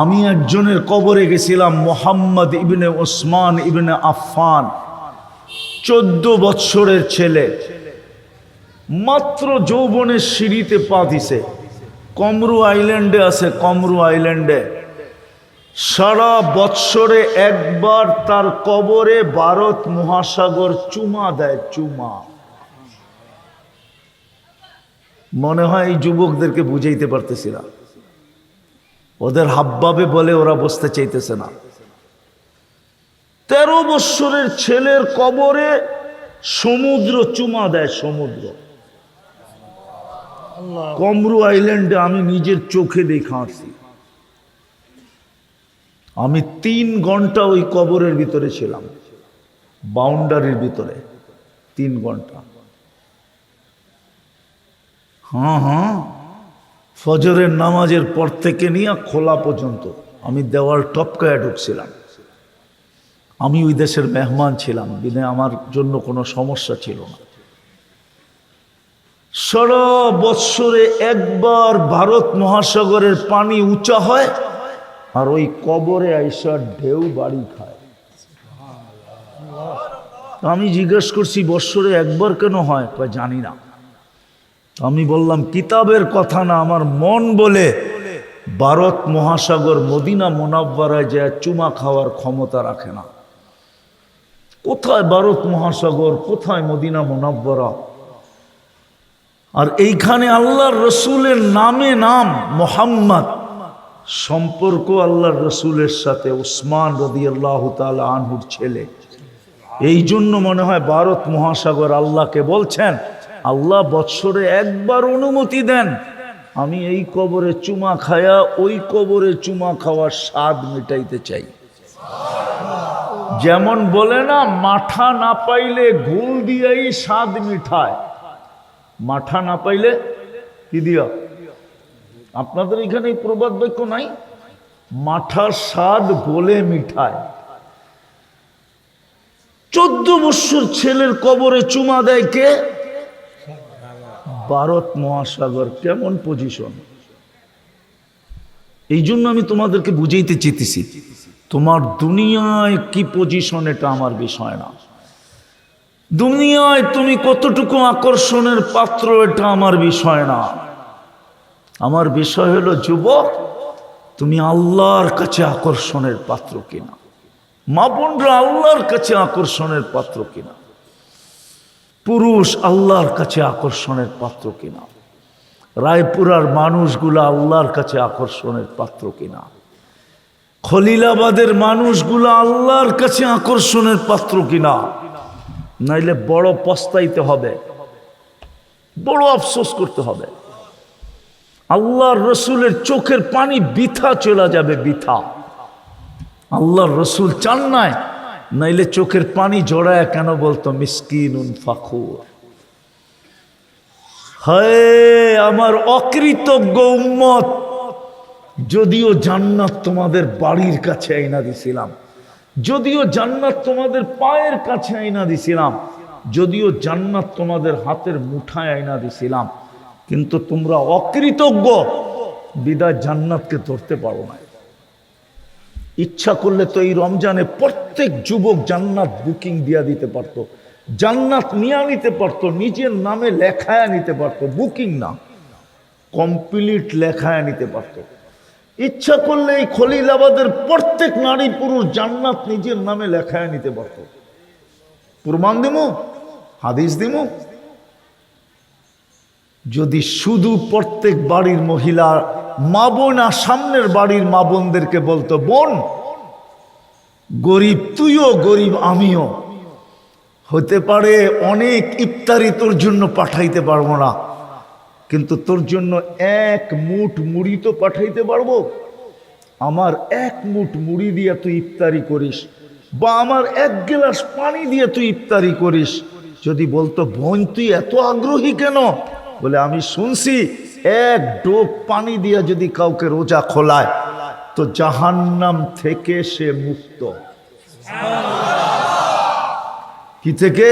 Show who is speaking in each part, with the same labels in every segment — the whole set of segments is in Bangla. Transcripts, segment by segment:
Speaker 1: আমি একজনের কবরে গেছিলাম, মোহাম্মদ ইবনে ওসমান ইবনে আফফান, 14 বৎসরের ছেলে, মাত্র যৌবনের সিঁড়িতে পা দিছে। কমরু আইল্যান্ডে আছে, কমরু আইল্যান্ডে। সারা বৎসরে একবার তার কবরে ভারত মহাসাগর চুমা দেয়, চুমা। মনে হয় এই যুবকদেরকে বুঝাইতে পারতেছি না, ওদের হাবভাবে বলে ওরা বসতে চাইতেছে না। 13 বৎসরের ছেলের কবরে সমুদ্র চুমা দেয়, সমুদ্র। কমরু আইল্যান্ডে আমি নিজের চোখে দেখা আসছি। আমি 3 ঘন্টা ওই কবরের ভিতরে ছিলাম, বাউন্ডারির ভিতরে 3 ঘন্টা। হ্যাঁ, ফজরের নামাজের পর থেকে নিয়ে খোলা পর্যন্ত আমি দেওয়াল টপকায় ঢুকছিলাম। আমি ওই দেশের মেহমান ছিলাম, দিনে আমার জন্য কোনো সমস্যা ছিল না। সারা বৎসরে একবার ভারত মহাসাগরের পানি উঁচা হয়, আর ওই কবরে আইসা ঢেউ বাড়ি খায়। আমি জিজ্ঞেস করছি বৎসরে একবার কেন হয়? জানি না। আমি বললাম কিতাবের কথা না, আমার মন বলে ভারত মহাসাগর মদিনা মুনাওয়ারায় যায় চুমা খাওয়ার ক্ষমতা রাখে না। কোথায় ভারত মহাসাগর, কোথায় মদিনা মুনাওয়ারা? আর এইখানে আল্লাহর রসুলের নামে নাম মুহাম্মদ, সম্পর্ক আল্লাহর রসুলের সাথে উসমান রাদিয়াল্লাহু তাআলা আনহুর ছেলে। এই জন্য মনে হয় ভারত মহাসাগর আল্লাহকে বলছেন, আল্লাহ বৎসরে একবার অনুমতি দেন, আমি এই কবরে চুমা খায়া ওই কবরে চুমা খাওয়ার স্বাদ মেটাইতে চাই। যেমন বলে না, মাঠা না পাইলে ঘুল দিয়েই স্বাদ মিঠায়। মাঠা না পাইলে কি দিয়া? আপনাদের এখানে এই প্রবাদ বাক্য নাই? মাঠার স্বাদ গোলে মিঠায়। 14 বৎসর ছেলের কবরে চুমা দেয় কে? ভারত মহাসাগর। কেমন পজিশন! এই জন্য আমি তোমাদেরকে বুঝাইতে চেয়েছি, তোমার দুনিয়ায় কি পজিশন এটা আমার বিষয় না। দুনিয়ায় তুমি কতটুকু আকর্ষণের পাত্র এটা আমার বিষয় না। আমার বিষয় হলো যুবক, তুমি আল্লাহর কাছে আকর্ষণের পাত্র কিনা, মা বোনরা আল্লাহর কাছে আকর্ষণের পাত্র কিনা, পুরুষ আল্লাহর কাছে আকর্ষণের পাত্র কিনা, রায়পুরার মানুষগুলা আল্লাহর কাছে আকর্ষণের পাত্র কিনা, খলিলাবাদের মানুষগুলা আল্লাহর কাছে আকর্ষণের পাত্র কিনা। নাইলে বড় পস্তাইতে হবে, বড় আফসোস করতে হবে। আল্লাহর রসুলের চোখের পানি বৃথা চলে যাবে, বৃথা। আল্লাহর রসুল চান নাই, নাইলে চোখের পানি জড়ায় কেন বলতো মিসকিনুন ফাখুর। হায় আমার অকৃতজ্ঞ উম্মত, যদিও জান্নাত তোমাদের বাড়ির কাছে আইনা দিছিলাম, যদিও জান্নাত তোমাদের পায়ের কাছে আইনা দিছিলাম, যদিও জান্নাত তোমাদের হাতের মুঠায় আইনা দিছিলাম, কিন্তু তোমরা অকৃতজ্ঞ বিদায় জান্নাতকে ধরতে পারো না। ইচ্ছা করলে তো এই রমজানে প্রত্যেক যুবক জান্নাত বুকিং দিয়া দিতে পারতো, জান্নাত নিয়ে নিতে পারতো, নিজের নামে লেখায় নিতে পারতো, বুকিং না, কমপ্লিট লেখায় নিতে পারতো। ইচ্ছা করলে এই খলিলাবাদের প্রত্যেক নারী পুরুষ জান্নাত নিজের নামে লেখায় নিতে পারতো। প্রমাণ দিমু, হাদিস দিমু। যদি শুধু প্রত্যেক বাড়ির মহিলা মা বোন আর সামনের বাড়ির মা বোনদেরকে বলতো, বোন গরিব তুইও গরিব আমিও, হতে পারে অনেক ইফতারি তোর জন্য পাঠাইতে পারবো না, কিন্তু তোর জন্য 1 মুঠ মুড়ি তো পাঠাইতে পারবো। আমার 1 মুঠ মুড়ি দিয়ে তুই ইফতারি করিস, বা আমার 1 গ্লাস পানি দিয়ে তুই ইফতারি করিস। যদি বলতো, বোন তুই এত আগ্রহী কেন? বলে, আমি শুনছি 1 ডোক পানি দিয়ে যদি কাউকে রোজা খোলায় তো জাহান্নাম থেকে সে মুক্ত। কি থেকে?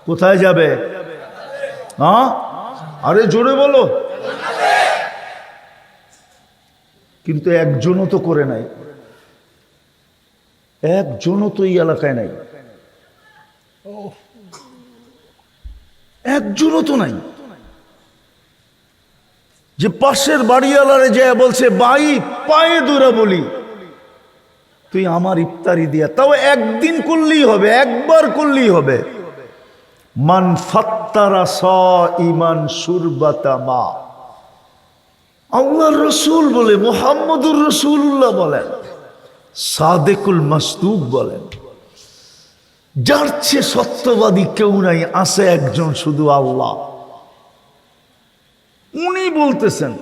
Speaker 1: কোথায় যাবে? আরে জোরে বলো। কিন্তু একজনও তো করে নাই, একজনও তো এই এলাকায় নাই, একজনও তো নাই যে পাশের বাড়িওয়ালারে যে বলছে ভাই পায়ে দূরা বলি তুই আমার ইফতারি দিয়া, তাও একদিন করলেই হবে, একবার করলেই হবে। মান ফাত্তারা সাইমান শুরবাতা মা, আল্লাহর রাসূল বলে, মুহাম্মদুর রাসূলুল্লাহ বলেন, সাদেকুল মাসদুক বলেন, যার চেয়ে সত্যবাদী কেউ নাই, আছে একজন শুধু আল্লাহ। উনি বলতেছেন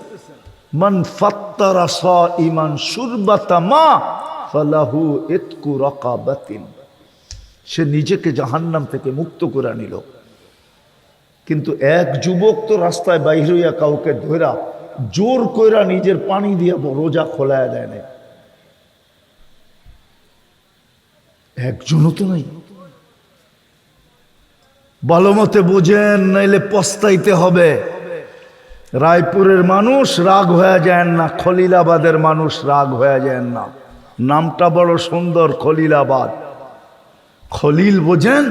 Speaker 1: মান ফাত্তারা সাইমান শুরবাতা মা ফালাহু ইতকু রাকাবাতিন, সে নিজেকে জাহান্নাম থেকে মুক্ত করে নিল। কিন্তু এক যুবক তো রাস্তায় বাইর হইয়া কাউকে ধরা জোর কইরা নিজের পানি দিয়ে রোজা খোলায় দেয় না, একজনও তো নাই। ভালো মতে বোঝেন, নাইলে পস্তাইতে হবে। রায়পুরের মানুষ রাগ হয়ে যায় না, খলিলাবাদের মানুষ রাগ হয়ে যায় না। নামটা বড় সুন্দর, খলিলাবাদ। খলিল বোঝেন?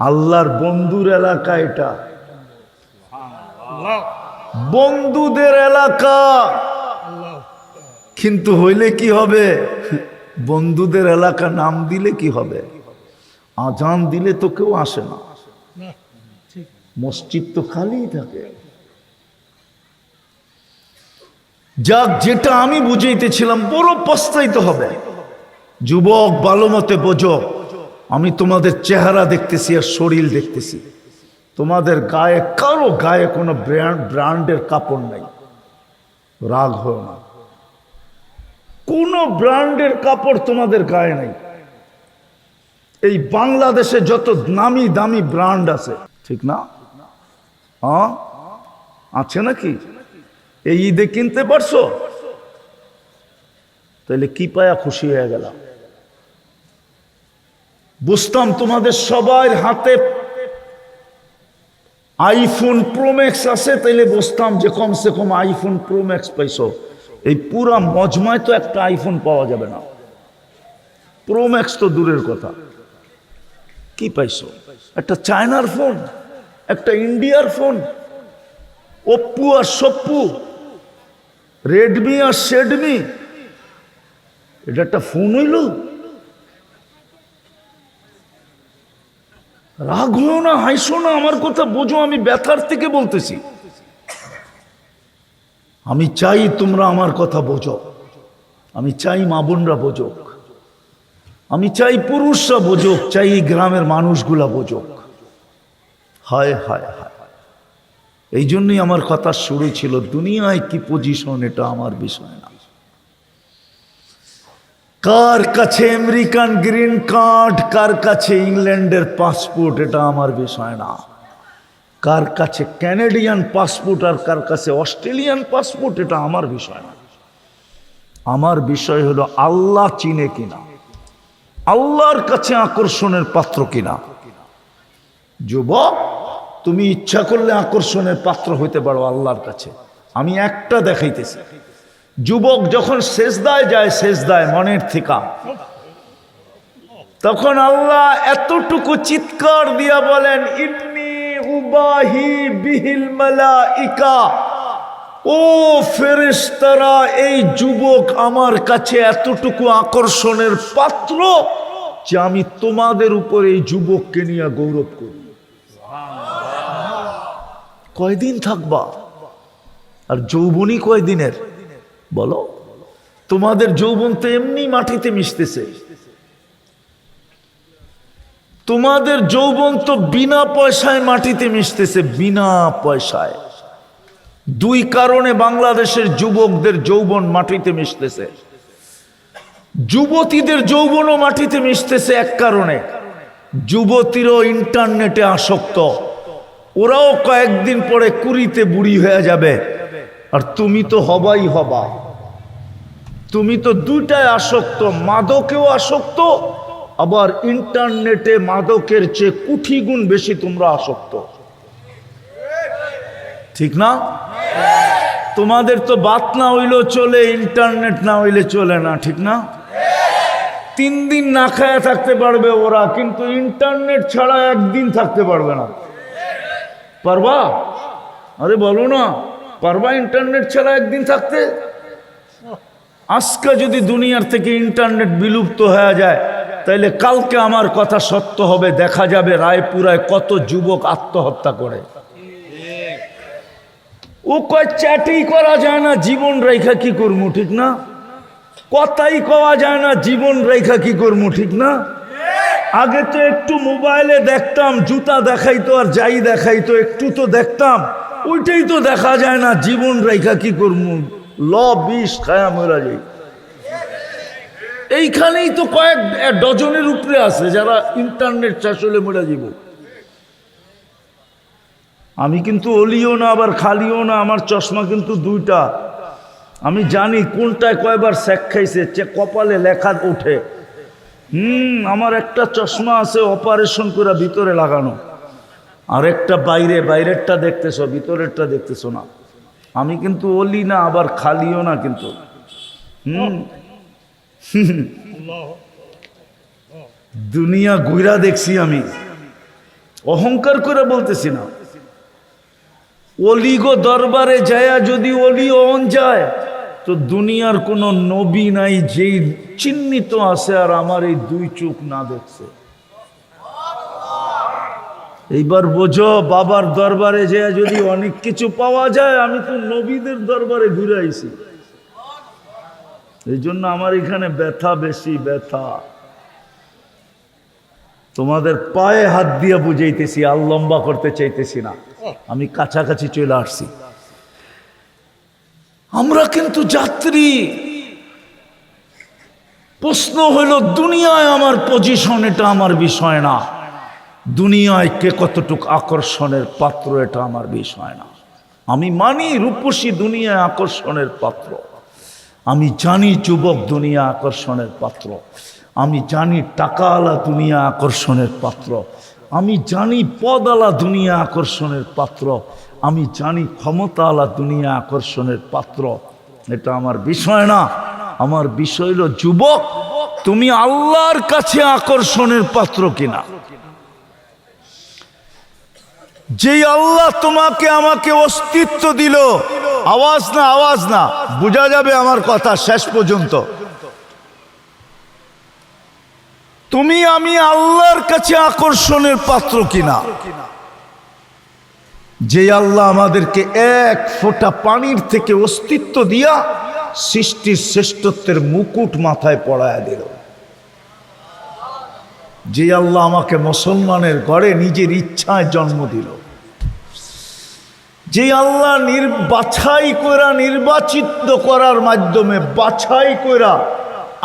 Speaker 1: আল্লাহর বন্ধুর এলাকা, এটা বন্ধুদের এলাকা। কিন্তু হইলে কি হবে? বন্ধুদের এলাকা নাম দিলে কি হবে? আজান দিলে তো কেউ আসে না, মসজিদ তো খালি থাকে। যাক, যেটা আমি বুঝাইতেছিলাম, বড় পস্তাইতে হবে। যুবক ভালো মতে বোঝো, আমি তোমাদের চেহারা দেখতেছি আর শরীর দেখতেছি, তোমাদের গায়ে, কারো গায়ে কোনো ব্র্যান্ডের কাপড় নাই। রাগ হয় না, কোনো ব্র্যান্ডের কাপড় তোমাদের গায়ে নাই। এই বাংলাদেশে যত নামি দামি ব্র্যান্ড আছে, ঠিক না? আছে নাকি? এই ঈদে কিনতে পারছো? তাহলে কি পায়া খুশি হয়ে গেল? বুঝতাম তোমাদের সবার হাতে আইফোন প্রো ম্যাক্স আছে, তাইলে বুঝতাম যে কমসে কম আইফোন প্রো ম্যাক্স পাইছো। এই পুরা মজমায় তো একটা আইফোন পাওয়া যাবে না, প্রো ম্যাক্স তো দূরের কথা। কি পাইছো? একটা চায়নার ফোন, একটা ইন্ডিয়ার ফোন, ওপ্পো আর সপ্পু, রেডমি আর শেডমি, এটা একটা ফোন হইল? রাগ হলো না, হাসো না, আমার কথা বোঝো, আমি ব্যথার থেকে বলতেছি। আমি চাই তোমরা আমার কথা বোঝো, আমি চাই মা বোনরা বোঝুক, আমি চাই পুরুষরা বোঝুক, চাই গ্রামের মানুষগুলা বোঝুক। হায় হায় হায়, এই জন্যই আমার কথা শুরু ছিল, দুনিয়ায় কি পজিশন এটা আমার বিষয় না। কার কাছে আমেরিকান গ্রিন কার্ড, কার কাছে ইংল্যান্ডের পাসপোর্ট, এটা আমার বিষয় না। কার কাছে ক্যানাডিয়ান পাসপোর্ট আর কার কাছে অস্ট্রেলিয়ান পাসপোর্ট, এটা আমার বিষয় না। আমার বিষয় হলো আল্লাহ চিনে কিনা, আল্লাহর কাছে আকর্ষণের পাত্র কিনা। যুবক, তুমি ইচ্ছা করলে আকর্ষণের পাত্র হইতে পারো আল্লাহর কাছে। আমি একটা দেখাইতেছি, যুবক যখন সেজদায় যায়, সেজদায় মনের থেকে, তখন আল্লাহ এতটুকু চিৎকার দিয়া বলেন, ইন্নী উবাহি বিহিল মালাইকা, ও ফেরেশতারা, এই যুবক আমার কাছে এতটুকু আকর্ষণের পাত্র যে আমি তোমাদের উপর এই যুবককে নিয়ে গৌরব করি। কয়দিন থাকবা? আর যৌবনই কয়দিনের বলো? তোমাদের যৌবন তো এমনি মাটিতে মিশতেছে, তোমাদের যৌবন তো বিনা পয়সায় মাটিতে মিশতেছে, বিনা পয়সায়। দুই কারণে বাংলাদেশের যুবকদের যৌবন মাটিতে মিশতেছে, যুবতীদের যৌবনও মাটিতে মিশতেছে। এক কারণে, যুবতীরও ইন্টারনেটে আসক্ত, ওরাও কয়েকদিন পরে কুড়িতে বুড়ি হয়ে যাবে, আর তুমি তো হবাই হবা। তুমি তো দুইটায় আসক্ত, মাদকেও আসক্ত, আবার ইন্টারনেটে মাদকের চেয়ে কোটি গুণ বেশি তোমরা আসক্ত, ঠিক না? তোমাদের তো বাত না হইলেও চলে, ইন্টারনেট না হইলে চলে না, ঠিক না? 3 দিন না খায়া থাকতে পারবে ওরা, কিন্তু ইন্টারনেট ছাড়া 1 দিন থাকতে পারবে না। পারবা? আরে বলো না, পারবা ইন্টারনেট ছাড়া 1 দিন থাকতে? আজকে যদি দুনিয়ার থেকে ইন্টারনেট বিলুপ্ত হয়ে যায়, তাইলে কালকে আমার কথা সত্য হবে, দেখা যাবে রায়পুরায় কত যুবক আত্মহত্যা করে। ও কয় চ্যাটই করা যায় না, জীবন রেখা কি করবো, ঠিক না? কথাই কওয়া যায় না, জীবন রেখা কি করবো, ঠিক না? আগে তো একটু মোবাইলে দেখতাম, জুতা দেখাইতো আর যাই দেখাইতো, একটু তো দেখতাম, ওইটাই তো দেখা যায় না, জীবন রেখা কি করবো, বিষ খায়া মরা যাই। এইখানেই তো কয়েক ডজনের উপরে আছে যারা ইন্টারনেট শেষ হলে মরে যাব। আমি কিন্তু অলিও না আবার খালিও না, আমার চশমা কিন্তু 2টা। আমি জানি কোনটায় কয়বার স্যাক খাইছে, কপালে লেখা ওঠে। আমার একটা চশমা আছে অপারেশন করে ভিতরে লাগানো, আর একটা বাইরেরটা দেখতেছো, ভিতরেরটা দেখতেছো না। আমি কিন্তু অলি না আবার খালিও না কিন্তু। দুনিয়া ঘুরা দেখছি আমি, অহংকার করে বলতেছি না। অলিগো দরবারে যায়া যদি অলি অন যায়, তো দুনিয়ার কোন নবী নাই যেই চিহ্নিত আছে আর আমার এই 2 চোখ না দেখছে। এইবার বোঝো, বাবার দরবারে যায়া যদি অনেক কিছু পাওয়া যায়, আমি তো নবীদের দরবারে ঘুরে আইছি। এই জন্য আমার এখানে ব্যথা বেশি, ব্যথা। তোমাদের পায়ে হাত দিয়ে বুঝাইতেছি, আর লম্বা করতে চাইতেছি না, আমি কাছাকাছি চলে আসছি। আমরা কিন্তু যাত্রী। প্রশ্ন হইল, দুনিয়ায় আমার পজিশন, এটা আমার বিষয় না। দুনিয়ায় কে কতটুক আকর্ষণের পাত্র, এটা আমার বিষয় না। আমি মানি রূপসী দুনিয়ায় আকর্ষণের পাত্র, আমি জানি যুবক দুনিয়া আকর্ষণের পাত্র, আমি জানি টাকাওয়ালা দুনিয়া আকর্ষণের পাত্র, আমি জানি পদওয়ালা দুনিয়া আকর্ষণের পাত্র, আমি জানি ক্ষমতাওয়ালা দুনিয়া আকর্ষণের পাত্র। এটা আমার বিষয় না। আমার বিষয় হলো, যুবক তুমি আল্লাহর কাছে আকর্ষণের পাত্র কিনা। যেই আল্লাহ তোমাকে আমাকে অস্তিত্ব দিল, আওয়াজ না বোঝা যাবে আমার কথা শেষ পর্যন্ত। তুমি আমি আল্লাহর কাছে আকর্ষণের পাত্র কিনা। যে আল্লাহ আমাদেরকে 1 ফোঁটা পানির থেকে অস্তিত্ব দিয়া সৃষ্টির শ্রেষ্ঠত্বের মুকুট মাথায় পড়ায়া দিল। যে আল্লাহ আমাকে মুসলমানের ঘরে নিজের ইচ্ছায় জন্ম দিল। যে আল্লাহ বাছাই করা, নির্বাচিত করার মাধ্যমে বাছাই করা,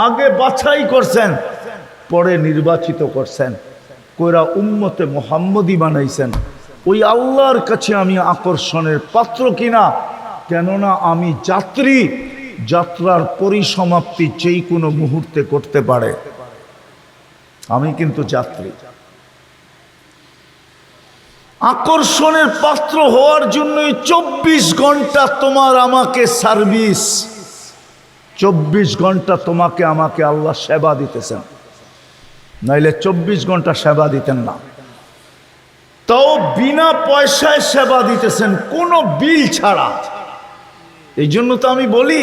Speaker 1: আগে বাছাই করছেন, পরে নির্বাচিত করছেন, কইরা উম্মতে মুহাম্মদী বানাইছেন। ওই আল্লাহর কাছে আমি আকর্ষণের পাত্র কিনা। কেননা আমি যাত্রী, যাত্রার পরিসমাপ্তি যেই কোনো মুহূর্তে করতে পারে। আমি কিন্তু যাত্রী। আকর্ষণের পাত্র হওয়ার জন্যই 24 ঘন্টা তোমার আমাকে সার্ভিস, 24 ঘন্টা তোমাকে আমাকে আল্লাহ সেবা দিতেছেন, নাইলে 24 ঘন্টা সেবা দিতেন না। তাও বিনা পয়সায় সেবা দিতেছেন, কোনো বিল ছাড়া। এই জন্য তো আমি বলি,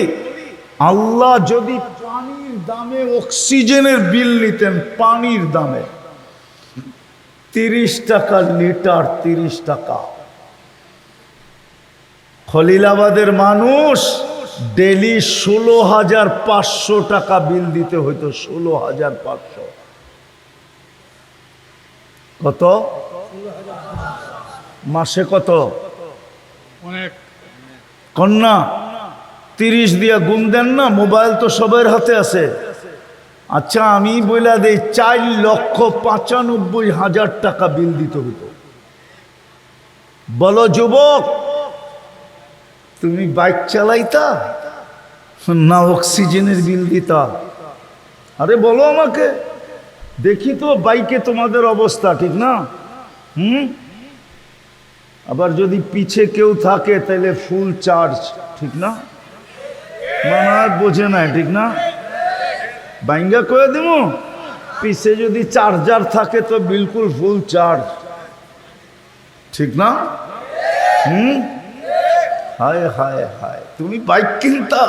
Speaker 1: আল্লাহ যদি পানির দামে অক্সিজেনের বিল নিতেন, পানির দামে 30 টাকা লিটার, 30 টাকা। খলিলাবাদের মানুষ ডেলি 16,500 টাকা বিল দিতে হইতো। 16,500 কত? মাসে কত?
Speaker 2: অনেক।
Speaker 1: কন্যা 30 দিয়া গুণ দেন না, মোবাইল তো সবার হাতে আছে। আচ্ছা আমি বইলা দেই, 4,95,000 টাকা বিল দিতে হতো। বলো যুবক, তুমি বাইক চালাইতা না অক্সিজেনের বিল দিতা? আরে বলো আমাকে, দেখি তো বাইকে তোমাদের অবস্থা, ঠিক না? আবার যদি পিছে কেউ থাকে তাহলে ফুল চার্জ। ঠিক না? মানে আর বোঝে নাই, ঠিক না? বাইঙ্গা কয়ে দিব, পিছে যদি চার্জার থাকে তো বিলকুল ফুল চার্জ, ঠিক না? হায় হায় হায়, তুমি বাইক কিনতা,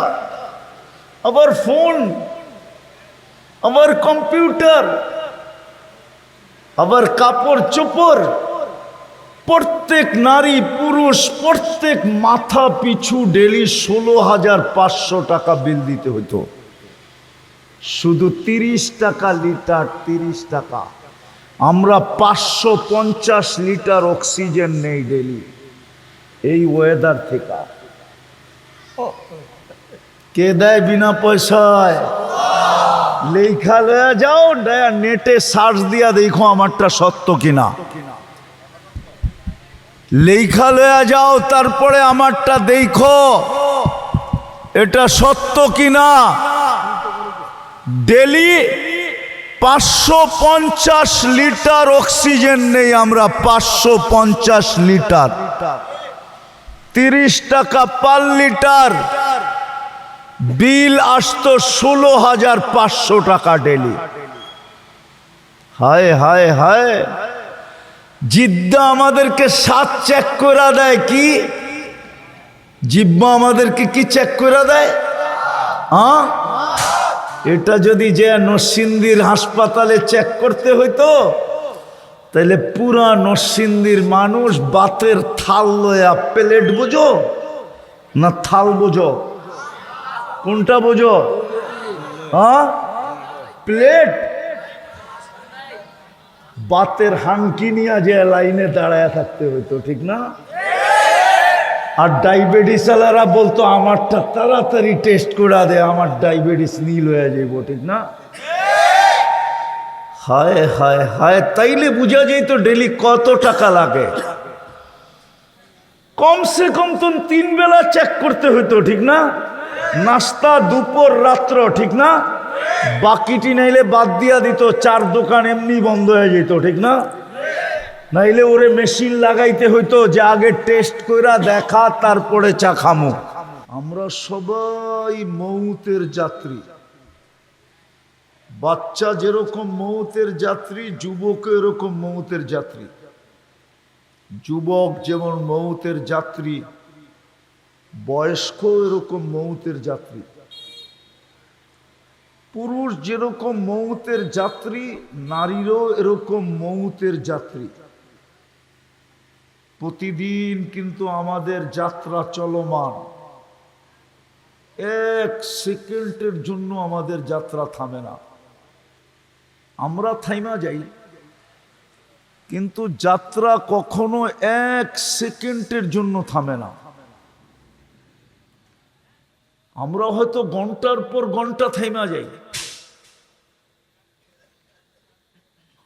Speaker 1: আবার ফোন, আবার কম্পিউটার, আবার কাপড় চোপড়, প্রত্যেক নারী পুরুষ প্রত্যেক মাথা পিছু ডেলি 16,500 টাকা বিল দিতে হতো। শুধু 30 টাকা লিটার, 30 টাকা। আমরা 550 লিটার অক্সিজেন নেই ডেলি এই ওয়েদার থেকে। কে দেয় বিনা পয়সায়? লেখা লয়া যাও, নেটে সার্চ দিয়া দেখো আমারটা সত্য কিনা। লেখা লয়া যাও, তারপরে আমারটা দেখো এটা সত্য কিনা। ডেলি 550 লিটার অক্সিজেন নেই আমরা, 550 লিটার, 30 টাকা পার লিটার। বিল আসতো 16,500 টাকা ডেলি। হায় হায় হায়, জিদ্দা আমাদেরকে 7 চেক করে দেয়। কি জিব্বা আমাদেরকে কি চেক করে দেয়? হ্যাঁ, এটা যদি যে নরসিংদীর হাসপাতালে চেক করতে হইতো তাহলে পুরা নরসিংদীর মানুষ বাতের থাল লয়া, প্লেট বোঝো না থাল বোঝো? কোনটা বোঝো? হ্যাঁ, প্লেট। বাতের হানকি নিয়ে যে লাইনে দাঁড়ায় থাকতে হইতো, ঠিক না? আর ডায়াবেটিস আলারা বলতো আমারটা তাড়াতাড়ি টেস্ট করে দে, আমার ডায়াবেটিস নীল হয়ে যাইব, ঠিক না? হায় হায় হায়, তাইলে বুঝা যেত ডেলি কত টাকা লাগে। কমসে কম তো 3 বেলা চেক করতে হইতো, ঠিক না? নাস্তা, দুপুর, রাত্র, ঠিক না? বাকিটি নাইলে বাদ দিয়া দিত, 4 দোকান এমনি বন্ধ হয়ে যেত, ঠিক না? নাইলে ওরে মেশিন লাগাইতে হইতো যে আগে টেস্ট কইরা দেখা তারপরে চা খামু। আমরা সবাই মৌতের যাত্রী। বাচ্চা যেরকম মৌতের যাত্রী, যুবক এরকম মৌতের যাত্রী। যুবক যেমন মৌতের যাত্রী, বয়স্ক এরকম মৌতের যাত্রী। পুরুষ যেরকম মৌতের যাত্রী, নারীরও এরকম মৌতের যাত্রী। প্রতিদিন কিন্তু আমাদের যাত্রা চলমান। 1 সেকেন্ডের জন্য আমাদের যাত্রা থামে না। আমরা থাইমা যাই, কিন্তু যাত্রা কখনো 1 সেকেন্ডের জন্য থামে না। আমরা হয়তো ঘন্টার পর ঘন্টা থাইমা যাই।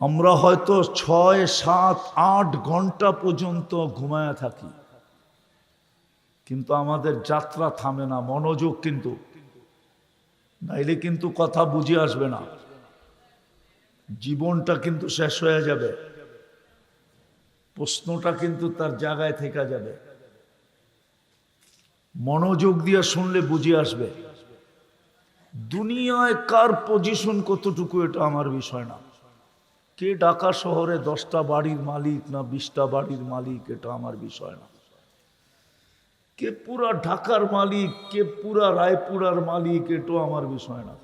Speaker 1: আমরা হয়তো 6, 7, 8 ঘন্টা পর্যন্ত ঘুমায়া থাকি, কিন্তু আমাদের যাত্রা থামে না। মনোযোগ কিন্তু, নাইলে কিন্তু কথা বুঝে আসবে না। জীবনটা কিন্তু শেষ হয়ে যাবে, প্রশ্নটা কিন্তু তার জায়গায় থেকে যাবে। মনোযোগ দিয়ে শুনলে বুঝে আসবে। দুনিয়ায় কার পজিশন কতটুকু এটা আমার বিষয় না। কে ঢাকা শহরে 10টা বাড়ির মালিক না 20টা বাড়ির মালিক এটা আমার বিষয় না। কে পুরা ঢাকার মালিক, কে পুরা রায়পুরার মালিক এটাও আমার বিষয় না।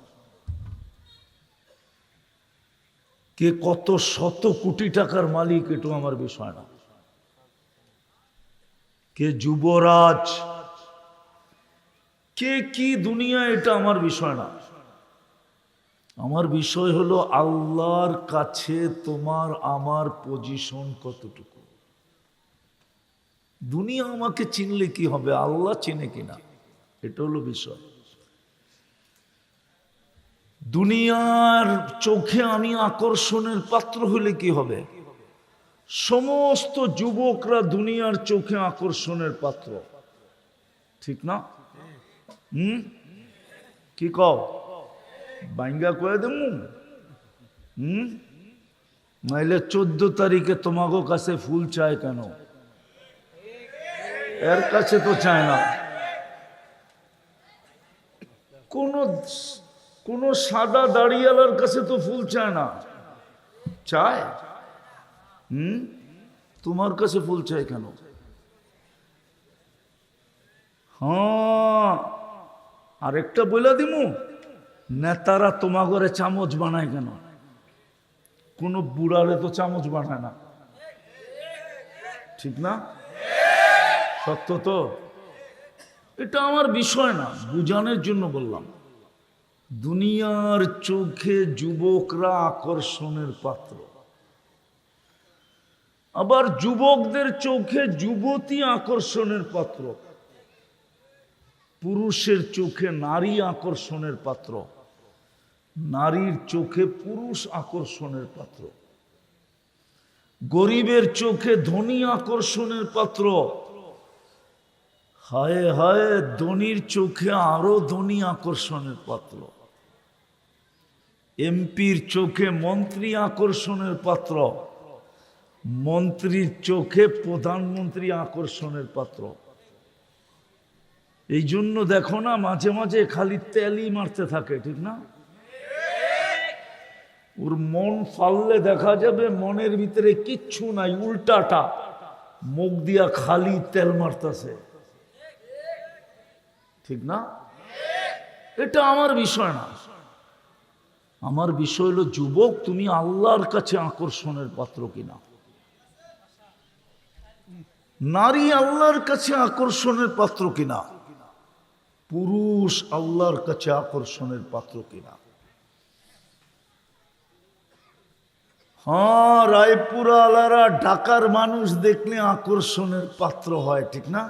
Speaker 1: কে কত শত কোটি টাকার মালিক এটাও আমার বিষয় না। কে যুবরাজ, কে কি দুনিয়া এটা আমার বিষয় না। আমার বিষয় হলো আল্লাহর কাছে তোমার আমার পজিশন কতটুকু। দুনিয়া আমাকে চিনলে কি হবে, আল্লাহ চিনে কিনা এটা হলো বিষয়। দুনিয়ার চোখে আমি আকর্ষণের পাত্র হলে কি হবে? সমস্ত যুবকরা দুনিয়ার চোখে আকর্ষণের পাত্র, ঠিক না? কি কও? বাইঙ্গা কয়ে দেবো? নাইলে 14 তারিখে তোমাগো কাছে ফুল চায় কেন? এর কাছে তো চায় না। কোন কোন সাদা দাড়িওয়ালার কাছে তো ফুল চায় না, চায়? তোমার কাছে ফুল চাই কেন? হ্যাঁ, আরেকটা বলে দিমু, নেতারা তোমা ঘরে চামচ বানায় কেন? কোন বুড়ারে তো চামচ বানায় না, ঠিক না? সত্য তো? এটা আমার বিষয় না, বুঝানোর জন্য বললাম। দুনিয়ার চোখে যুবকরা আকর্ষণের পাত্র, আবার যুবকদের চোখে যুবতী আকর্ষণের পাত্র, পুরুষের চোখে নারী আকর্ষণের পাত্র, নারীর চোখে পুরুষ আকর্ষণের পাত্র, গরিবের চোখে ধনী আকর্ষণের পাত্র, হায় হায় ধনীর চোখে আরো ধনী আকর্ষণের পাত্র, এমপির চোখে মন্ত্রী আকর্ষণের পাত্র, মন্ত্রীর চোখে প্রধানমন্ত্রী আকর্ষণের পাত্র। এই জন্য দেখো না, মাঝে মাঝে খালি তেলই মারতে থাকে, ঠিক না? ওর মন ফাললে দেখা যাবে মনের ভিতরে কিচ্ছু নাই, উল্টাটা, মুখ দিয়া খালি তেল মারতেছে, ঠিক না? এটা আমার বিষয় না। আমার বিষয় হলো, যুবক তুমি আল্লাহর কাছে আকর্ষণের পাত্র কিনা? নারী আল্লাহর কাছে আকর্ষণের পাত্র কিনা? পুরুষ আল্লাহর কাছে আকর্ষণের পাত্র কিনা? হ্যাঁ, রায়পুরা আলারা ঢাকার মানুষ দেখলে আকর্ষণের পাত্র হয়, ঠিক না?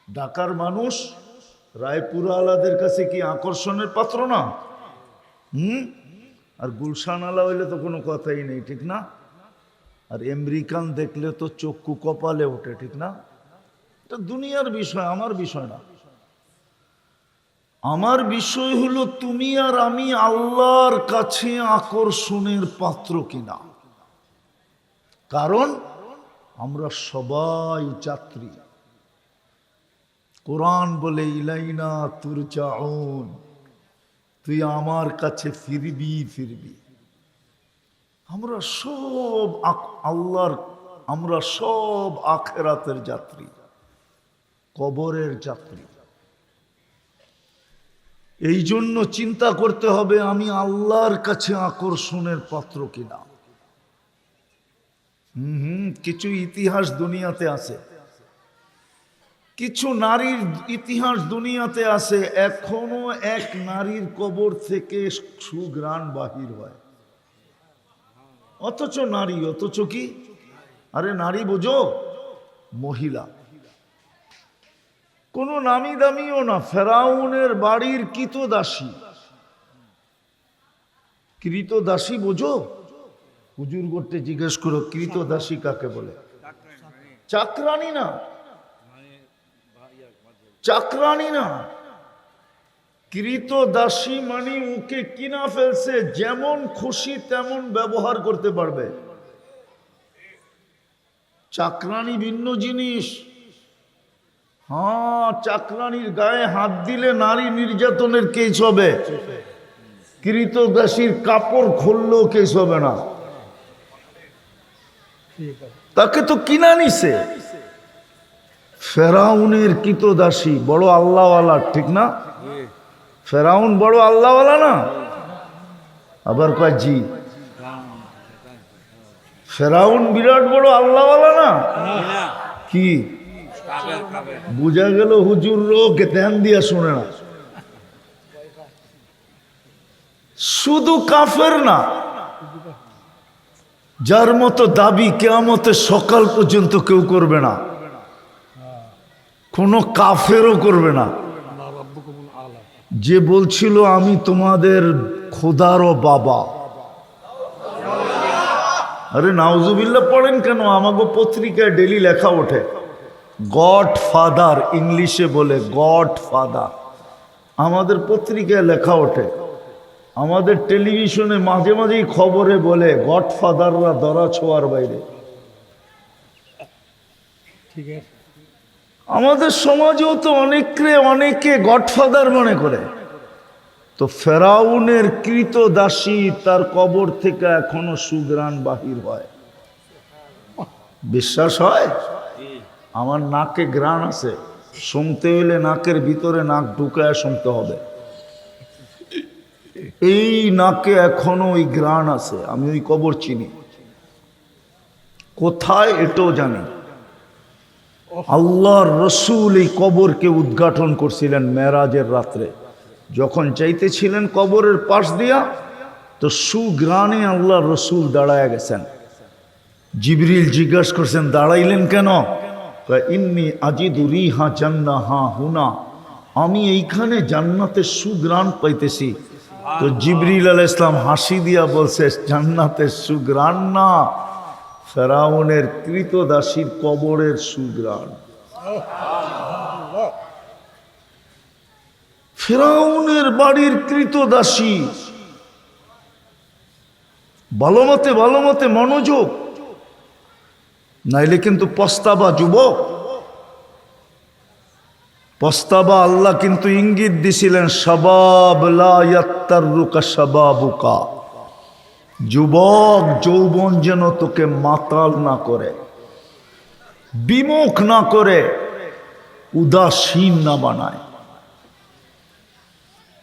Speaker 1: ঢাকার মানুষ রায়পুরা আলাদের কাছে কি আকর্ষণের পাত্র না? আর গুলশান আলা হইলে তো কোনো কথাই নেই, ঠিক না? আর আমেরিকান দেখলে তো চক্ষু কপালে ওঠে, ঠিক না? এটা দুনিয়ার বিষয়, আমার বিষয় না। আমার বিষয় হলো তুমি আর আমি আল্লাহর কাছে আকর্ষণের পাত্র কিনা। কারণ আমরা সবাই যাত্রী। কোরআন বলে ইলাইনা তুরজাউন, তুই আমার কাছে ফিরবি ফিরবি। আমরা সব আল্লাহর, আমরা সব আখিরাতের যাত্রী, কবরের যাত্রী। এই জন্য চিন্তা করতে হবে আমি আল্লাহর কাছে আকর্ষণের পাত্র কিনা। কিছু ইতিহাস দুনিয়াতে আছে, কিছু নারীর ইতিহাস দুনিয়াতে আছে, এখনো এক নারীর কবর থেকে সুঘ্রাণ বাহির হয়, অথচ নারী, অথচ কি? আরে নারী বোঝো, মহিলা, কোন নামি দামিও না, ফেরাউনের বাড়ির কৃতদাসী। কৃতদাসী বোঝো? হুজুর করতে জিজ্ঞেস করো কৃতদাসী কাকে বলে? চাকরানি না, চাকরানি না, কৃতদাসী মানে ওকে কিনা ফেলছে, যেমন খুশি তেমন ব্যবহার করতে পারবে। চাকরানি ভিন্ন জিনিস। হ্যাঁ, চাকরানির গায়ে হাত দিলে নারী নির্যাতনের কেস হবে, কৃতদাসীর কাপড় খুললেও কেস হবে না। তাকে তো কিনা নিছে। ফেরাউনের কৃতদাসী বড় আল্লাহওয়ালা, ঠিক না? ফেরাউন বড় আল্লাহওয়ালা না? আবার কয় জি, ফেরাউন বিরাট বড় আল্লাহওয়ালা না? কি বুঝা গেল? হুজুর লোক ধ্যান দিয়া শুনে না। শুধু কাফের না, যার মতো দাবি কিয়ামতের সকাল পর্যন্ত কেউ করবে না, কোনো কাফেরও করবে না। যে বলছিল আমি তোমাদের খোদারও বাবা, আরে নাউজুবিল্লাহ পড়েন কেন? আমাকে পত্রিকায় ডেলি লেখা ওঠে গড ফাদার, ইংলিশে বলে গড ফাদার। আমাদের পত্রিকায় লেখা ওঠে, আমাদের টেলিভিশনে মাঝে মাঝেই খবরে বলে গড ফাদাররা ধরা ছোঁয়ার বাইরে।
Speaker 2: ঠিক আছে,
Speaker 1: আমাদের সমাজেও তো অনেকে গডফাদার মনে করে। তো ফেরাউনের কৃতদাসী তার কবর থেকে এখনো সুঘ্রাণ বাহির হয়। বিশ্বাস হয়? আমার নাকে ঘ্রাণ আছে, শুনতে হলে নাকের ভিতরে নাক ঢুকায় শুনতে হবে। এই নাকে এখনো ওই ঘ্রাণ আছে। আমি ওই কবর চিনি, কোথায় এটাও জানি। আল্লাহর রসুল এই কবরকে উদ্ঘাটন করছিলেন মেরাজের রাত্রে, যখন চাইতেছিলেন কবরের পাশ দিয়া, তো সুঘ্রাণে আল্লাহর রসুল দাঁড়ায় গেছেন। জিবরিল জিজ্ঞাসা করছেন, দাঁড়াইলেন কেন? ইন্নী আজিদু রিহা জান্নাহা হুনা, আমি এইখানে জান্নাতের সুঘ্রাণ পাইতেছি। তো জিবরিল আলাইহিস সালাম হাসি দিয়া বলছে, জান্নাতের সুঘ্রাণ না, ফেরাউনের কৃতদাসীর কবরের সুঘ্রাণ। ফেরাউনের বাড়ির কৃতদাসী। ভালো মতে মনোযোগ, নাইলে কিন্তু পস্তাবা যুবক। পস্তাবা আল্লাহ কিন্তু ইঙ্গিত দিছিলেন, শাবাব লা ইয়াত্তারুকা শাবাবুকা, যুবক যৌবন যেন তোকে মাতাল না করে, বিমুখ না করে, উদাসীন না বানায়,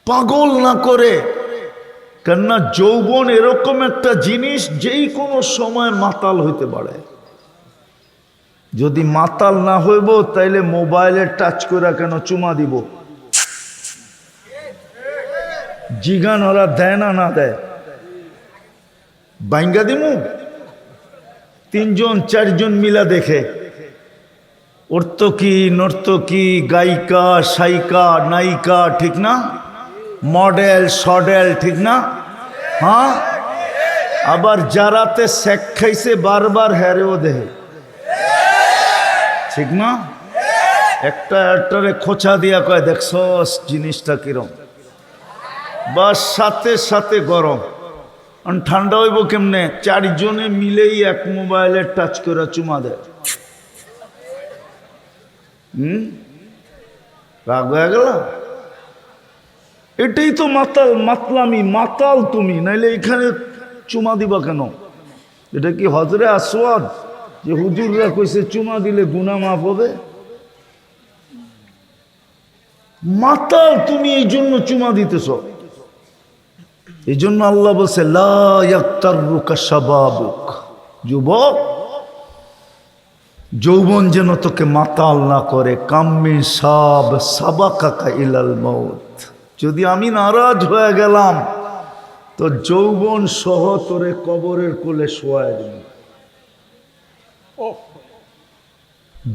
Speaker 1: পাগল না করে। কেননা যৌবন এরকম একটা জিনিস যেই কোনো সময় মাতাল হইতে পারে। যদি মাতাল না হইব তাইলে মোবাইলে টাচ করে কেন চুমা দিব? জিগান ওরা দেয় না দেয়, বাইঙ্গা দিমু। 3 জন 4 জন মিলা দেখে, অর্তকী নর্তকী, গায়িকা সাইকা নায়িকা, ঠিক না? মডেল সডেল, ঠিক না? হ্যাঁ, আবার যারাতে শেখ খাইছে বারবার হেরেও দেহে, ঠিক না? একটারে খোঁচা দিয়া কয়, দেখছস জিনিসটা কিরম, বাস সাথে সাথে গরম। ঠান্ডা হইব কেমনে? 4 জনে মিলেই এক মোবাইলে টাচ করে চুমা দেয়। রাগ হয়ে গেল? এটাই তো মাতলামি। মাতাল তুমি, নাইলে এখানে চুমা দিবা কেন? এটা কি হজরে আসওয়াদ যে হুজুররা কইছে চুমা দিলে গুনাহ মাফ হবে? মাতাল তুমি, এই জন্য চুমা দিতেছ। এই জন্য আল্লাহ বলছে, লা ইয়াক্তারুকা শাবাবুক, যুবক যৌবন যেন তোকে মাতাল না করে। কাম্মি সাব সাবাকাকা ইলাল মাউত, যদি আমি নারাজ হয়ে গেলাম তো যৌবন সহ তোরে কবরের কোলে শোয়ায় দেব।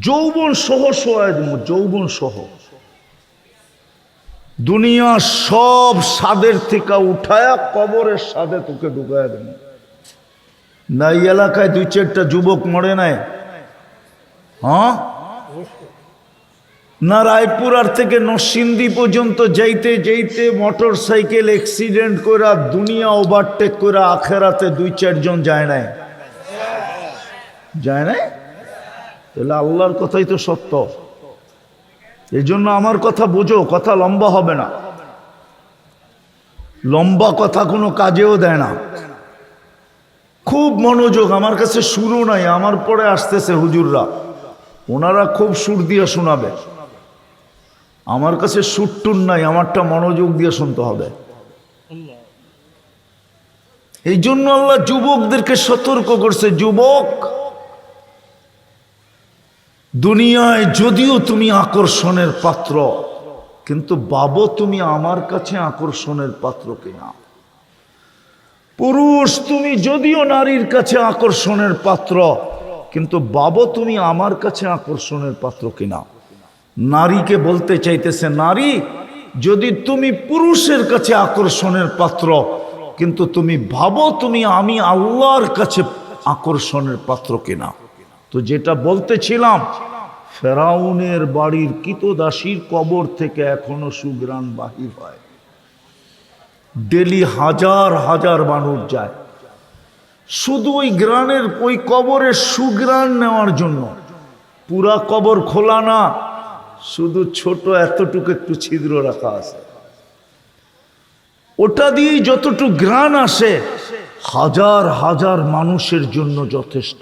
Speaker 1: যৌবন সহ শোয়ায় দেব, যৌবন সহ। দুনিয়া সব স্বাদের থেকে উঠায়া কবরের স্বাদে তোকে ঢুকায় দেব। না এই এলাকায় 2-4টা যুবক মরে নাই? হ্যাঁ, না রায়পুরার থেকে নরসিংদী পর্যন্ত যাইতে যাইতে মোটর সাইকেল অ্যাক্সিডেন্ট করে দুনিয়া ওভারটেক করে আখেরাতে 2-4 জন যায় নাই? যায় নাই? তাহলে আল্লাহর কথাই তো সত্য। এই জন্য আমার কথা বোঝো, কথা লম্বা হবে না। লম্বা কথা কোনো কাজেও দেয় না। খুব মনোযোগ। আমার কাছে সুরও নাই, আমার পরে আসতেছে হুজুররা, ওনারা খুব সুর দিয়ে শোনাবে। আমার কাছে সুর টুর নাই, আমারটা মনোযোগ দিয়ে শুনতে হবে। এই জন্য আল্লাহ যুবকদেরকে সতর্ক করছে, যুবক দুনিয়ায় যদিও তুমি আকর্ষণের পাত্র, কিন্তু ভাবো তুমি আমার কাছে আকর্ষণের পাত্র কিনা। পুরুষ তুমি যদিও নারীর কাছে আকর্ষণের পাত্র, কিন্তু ভাবো তুমি আমার কাছে আকর্ষণের পাত্র কিনা। নারীকে বলতে চাইতেছে, নারী যদি তুমি পুরুষের কাছে আকর্ষণের পাত্র, কিন্তু তুমি ভাবো তুমি আমি আল্লাহর কাছে আকর্ষণের পাত্র কিনা। তো যেটা বলতেছিলাম, ফেরাউনের বাড়ির কৃতদাসীর কবর থেকে এখনো সুঘ্রাণ বাহির হয়। ডেলি হাজার হাজার মানুষ যায় শুধু ওই গ্রানের ওই কবরের সুঘ্রাণ নেওয়ার জন্য। পুরা কবর খোলা না, শুধু ছোট এতটুকু একটু ছিদ্র রাখা আছে। ওটা দিয়েই যতটুকু ঘ্রাণ আসে হাজার হাজার মানুষের জন্য যথেষ্ট।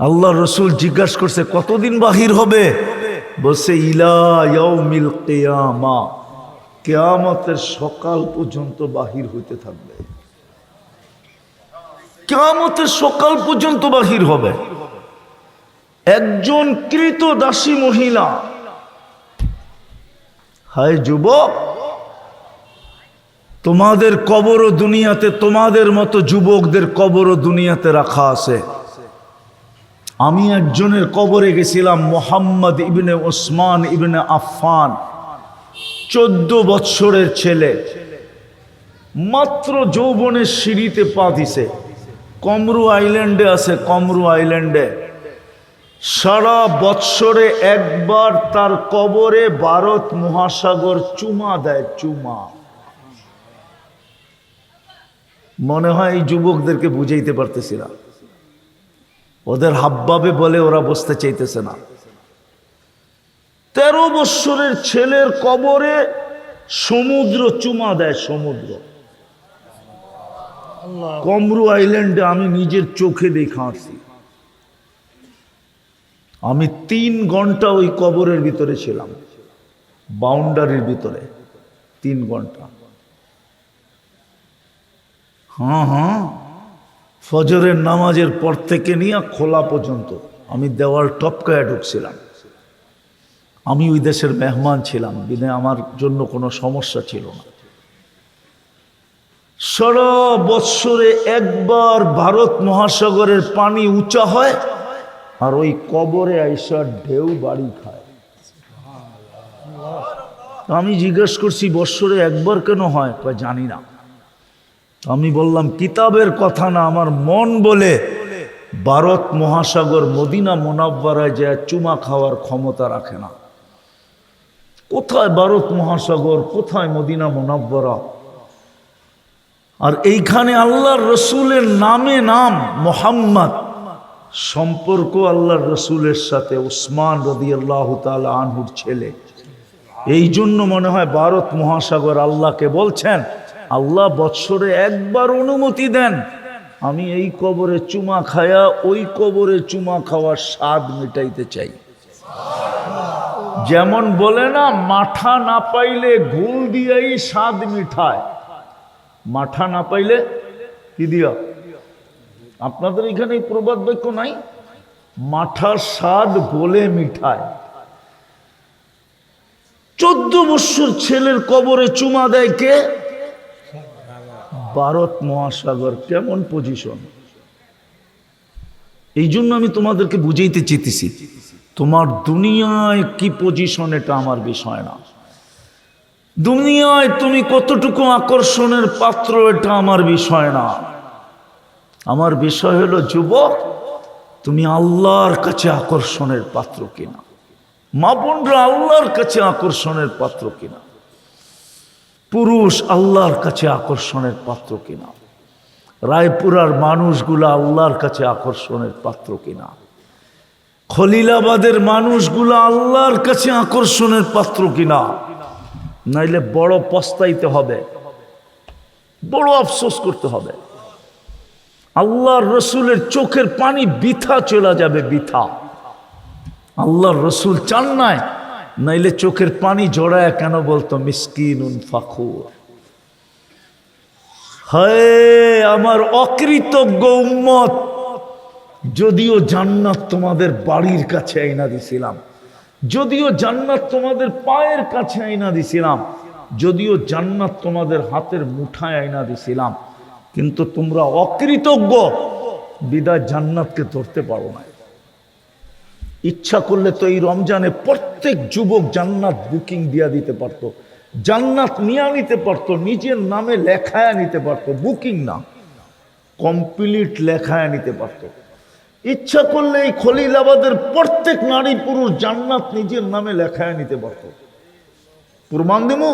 Speaker 1: আল্লাহ রসুল জিজ্ঞাসা করছে কতদিন বাহির হবে? বলছে ইলা ইয়াউমিল কিয়ামা, কিয়ামতের সকাল পর্যন্ত বাহির হইতে থাকবে। কিয়ামতের সকাল পর্যন্ত বাহির হবে। একজন কৃতদাসী মহিলা, হায় যুবক, তোমাদের কবরও দুনিয়াতে, তোমাদের মতো যুবকদের কবরও দুনিয়াতে রাখা আছে। আমি একজনের কবরে গেছিলাম, মোহাম্মদ ইবনে ওসমান ইবনে আফফান, 14 বৎসরের ছেলে, মাত্র যৌবনের সিঁড়িতে পা দিছে। কমরু আইল্যান্ডে আছে, কমরু আইল্যান্ডে। সারা বৎসরে একবার তার কবরে ভারত মহাসাগর চুমা দেয়, চুমা। মনে হয় এই যুবকদেরকে বুঝাইতে পারতেছি না, ওদের হাবভাবে বলে ওরা বসতে চাইতেছে না। 13 বৎসরের ছেলের কবরে সমুদ্র চুমা দেয়, সমুদ্র। কমরু আইল্যান্ডে আমি নিজের চোখে দেখা আসছি। আমি 3 ঘন্টা ওই কবরের ভিতরে ছিলাম, বাউন্ডারির ভিতরে 3 ঘন্টা। হ্যাঁ, ফজরের নামাজের পর থেকে নিয়ে খোলা পর্যন্ত আমি দেওয়াল টপকায় ঢুকছিলাম। আমি ওই দেশের মেহমান ছিলাম, বিনে আমার জন্য কোনো সমস্যা ছিল না। সারা বৎসরে একবার ভারত মহাসাগরের পানি উঁচা হয়, আর ওই কবরে আইসা ঢেউ বাড়ি খায়। আমি জিজ্ঞেস করছি বৎসরে একবার কেন হয়? জানি না। আমি বললাম কিতাবের কথা না, আমার মন বলে ভারত মহাসাগর মদিনা মুনাওয়ারায় যায় চুমা খাওয়ার ক্ষমতা রাখে না। কোথায় ভারত মহাসাগর, কোথায় মদিনা মুনাওয়ারা? আর এইখানে আল্লাহর রসুলের নামে নাম মোহাম্মদ, সম্পর্ক আল্লাহর রসুলের সাথে উসমান রাদিয়াল্লাহু তাআলা আনহুর ছেলে। এই জন্য মনে হয় ভারত মহাসাগর আল্লাহকে বলছেন, আল্লাহ বৎসরে একবার অনুমতি দেন, আমি এই কবরে চুমা খায়া ওই কবরে চুমা খাওয়ার স্বাদ মেটাইতে চাই। যেমন বলে না, মাঠা না পাইলে ঘুল দিয়েই স্বাদ মিঠায়। মাঠা না পাইলে কি দিয়া? আপনাদের এখানে এই প্রবাদ বাক্য নাই? মাঠার স্বাদ গোলে মিঠায়। 14 বৎসর ছেলের কবরে চুমা দেয় কে? ভারত মহাসাগর। কেমন পজিশন! এই জন্য আমি তোমাদেরকে বুঝাইতে চেয়েছি, তোমার দুনিয়ায় কি পজিশন এটা আমার বিষয় না। দুনিয়ায় তুমি কতটুকু আকর্ষণের পাত্র এটা আমার বিষয় না। আমার বিষয় হলো যুবক, তুমি আল্লাহর কাছে আকর্ষণের পাত্র কিনা, মা বোনরা আল্লাহর কাছে আকর্ষণের পাত্র কিনা, পুরুষ আল্লাহর কাছে আকর্ষণের পাত্র কিনা, রায়পুরার মানুষগুলা আল্লাহর কাছে আকর্ষণের পাত্র কিনা, খলিলাবাদের মানুষগুলা আল্লাহর কাছে আকর্ষণের পাত্র কিনা। নাইলে বড় পস্তাইতে হবে, বড় আফসোস করতে হবে। আল্লাহর রসুলের চোখের পানি বৃথা চলে যাবে, বৃথা। আল্লাহর রসুল চান নাই, নাইলে চোখের পানি জড়ায় কেন বলতো মিসকিনুন ফাখুর। হায় আমার অকৃতজ্ঞ উম্মত, যদিও জান্নাত তোমাদের বাড়ির কাছে আইনা দিছিলাম, যদিও জান্নাত তোমাদের পায়ের কাছে আইনা দিছিলাম, যদিও জান্নাত তোমাদের হাতের মুঠায় আইনা দিছিলাম, কিন্তু তোমরা অকৃতজ্ঞ বিদায় জান্নাতকে ধরতে পারো না। ইচ্ছা করলে তো এই রমজানে প্রত্যেক যুবক জান্নাত বুকিং দিয়া দিতে পারতো, জান্নাত নিয়ে নিতে পারতো, নিজের নামে লেখায় নিতে পারতো, বুকিং না, কমপ্লিট লেখায় নিতে পারতো। ইচ্ছা করলে এই খলিলাবাদের প্রত্যেক নারী পুরুষ জান্নাত নিজের নামে লেখায় নিতে পারতো। প্রমাণ দিমু,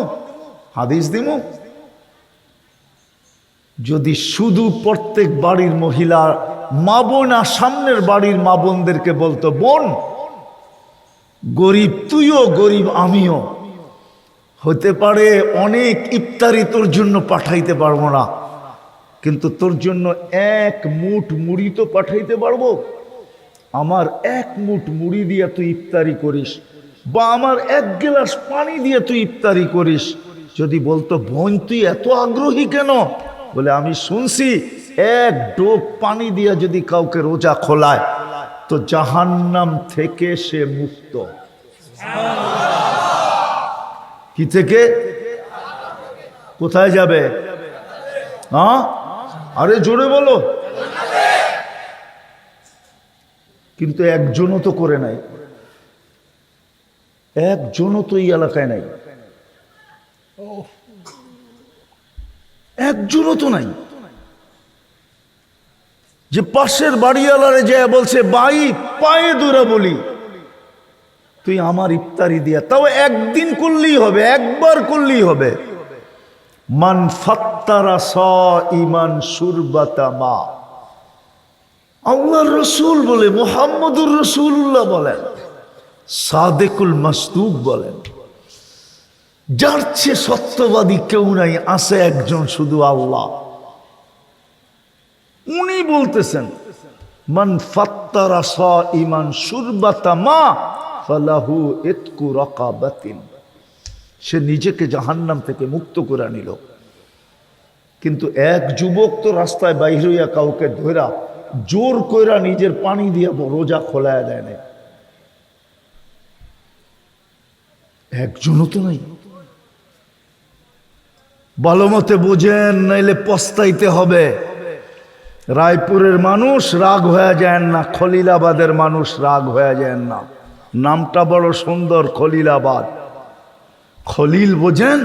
Speaker 1: হাদিস দিমু। যদি শুধু প্রত্যেক বাড়ির মহিলা মা বোন আর সামনের বাড়ির মা বোনদেরকে বলতো, বোন গরিব তুইও গরিব আমিও, হতে পারে অনেক ইফতারি তোর জন্য পাঠাইতে পারবো না, কিন্তু তোর জন্য এক মুঠ মুড়ি তো পাঠাইতে পারবো। আমার এক মুঠ মুড়ি দিয়ে তুই ইফতারি করিস, বা আমার এক গ্লাস পানি দিয়ে তুই ইফতারি করিস। যদি বলতো বোন তুই এত আগ্রহী কেন, বলে আমি শুনছি এক ডোক পানি দিয়ে যদি কাউকে রোজা খোলায় তো জাহান্নাম থেকে সে মুক্ত। কি থেকে? কোথায় যাবে? হ্যাঁ, আরে জোরে বলো। কিন্তু একজনও তো করে নাই, একজনও তো এই এলাকায় নাই, একজনও তো নাই যে পাশের বাড়িওয়ালারে যে বলছে ভাই পায়ে দূরা বলি তুই আমার ইফতারি দিয়া, তাও একদিন করলেই হবে, একবার করলেই হবে। মান ফাত্তারা সাইমান শুরবাতা মা, আল্লাহর রসুল বলে, মুহাম্মদুর রাসূলুল্লাহ বলেন, সাদেকুল মাসদুক বলেন, যার চেয়ে সত্যবাদী কেউ নাই, আছে একজন শুধু আল্লাহ। উনি বলতেছেন মান ফাত্তারা সাইমান শুরবাতা মা ফালাহু ইতকু রাকাবাতিন, সে নিজেকে জাহান্নাম থেকে মুক্ত করে নিল। কিন্তু এক যুবক তো রাস্তায় বাইর হইয়া কাউকে ধরা জোর কইরা নিজের পানি দিয়ে রোজা খোলায় দেয় না, একজনও তো নাই। ভালো মতে বোঝেন, নাইলে পস্তাইতে হবে। রায়পুরের মানুষ রাগ হয়ে যায় না, খলিলাবাদের মানুষ রাগ হয়ে যায় না। নামটা বড় সুন্দর, খলিলাবাদ। খলিল বোঝেন?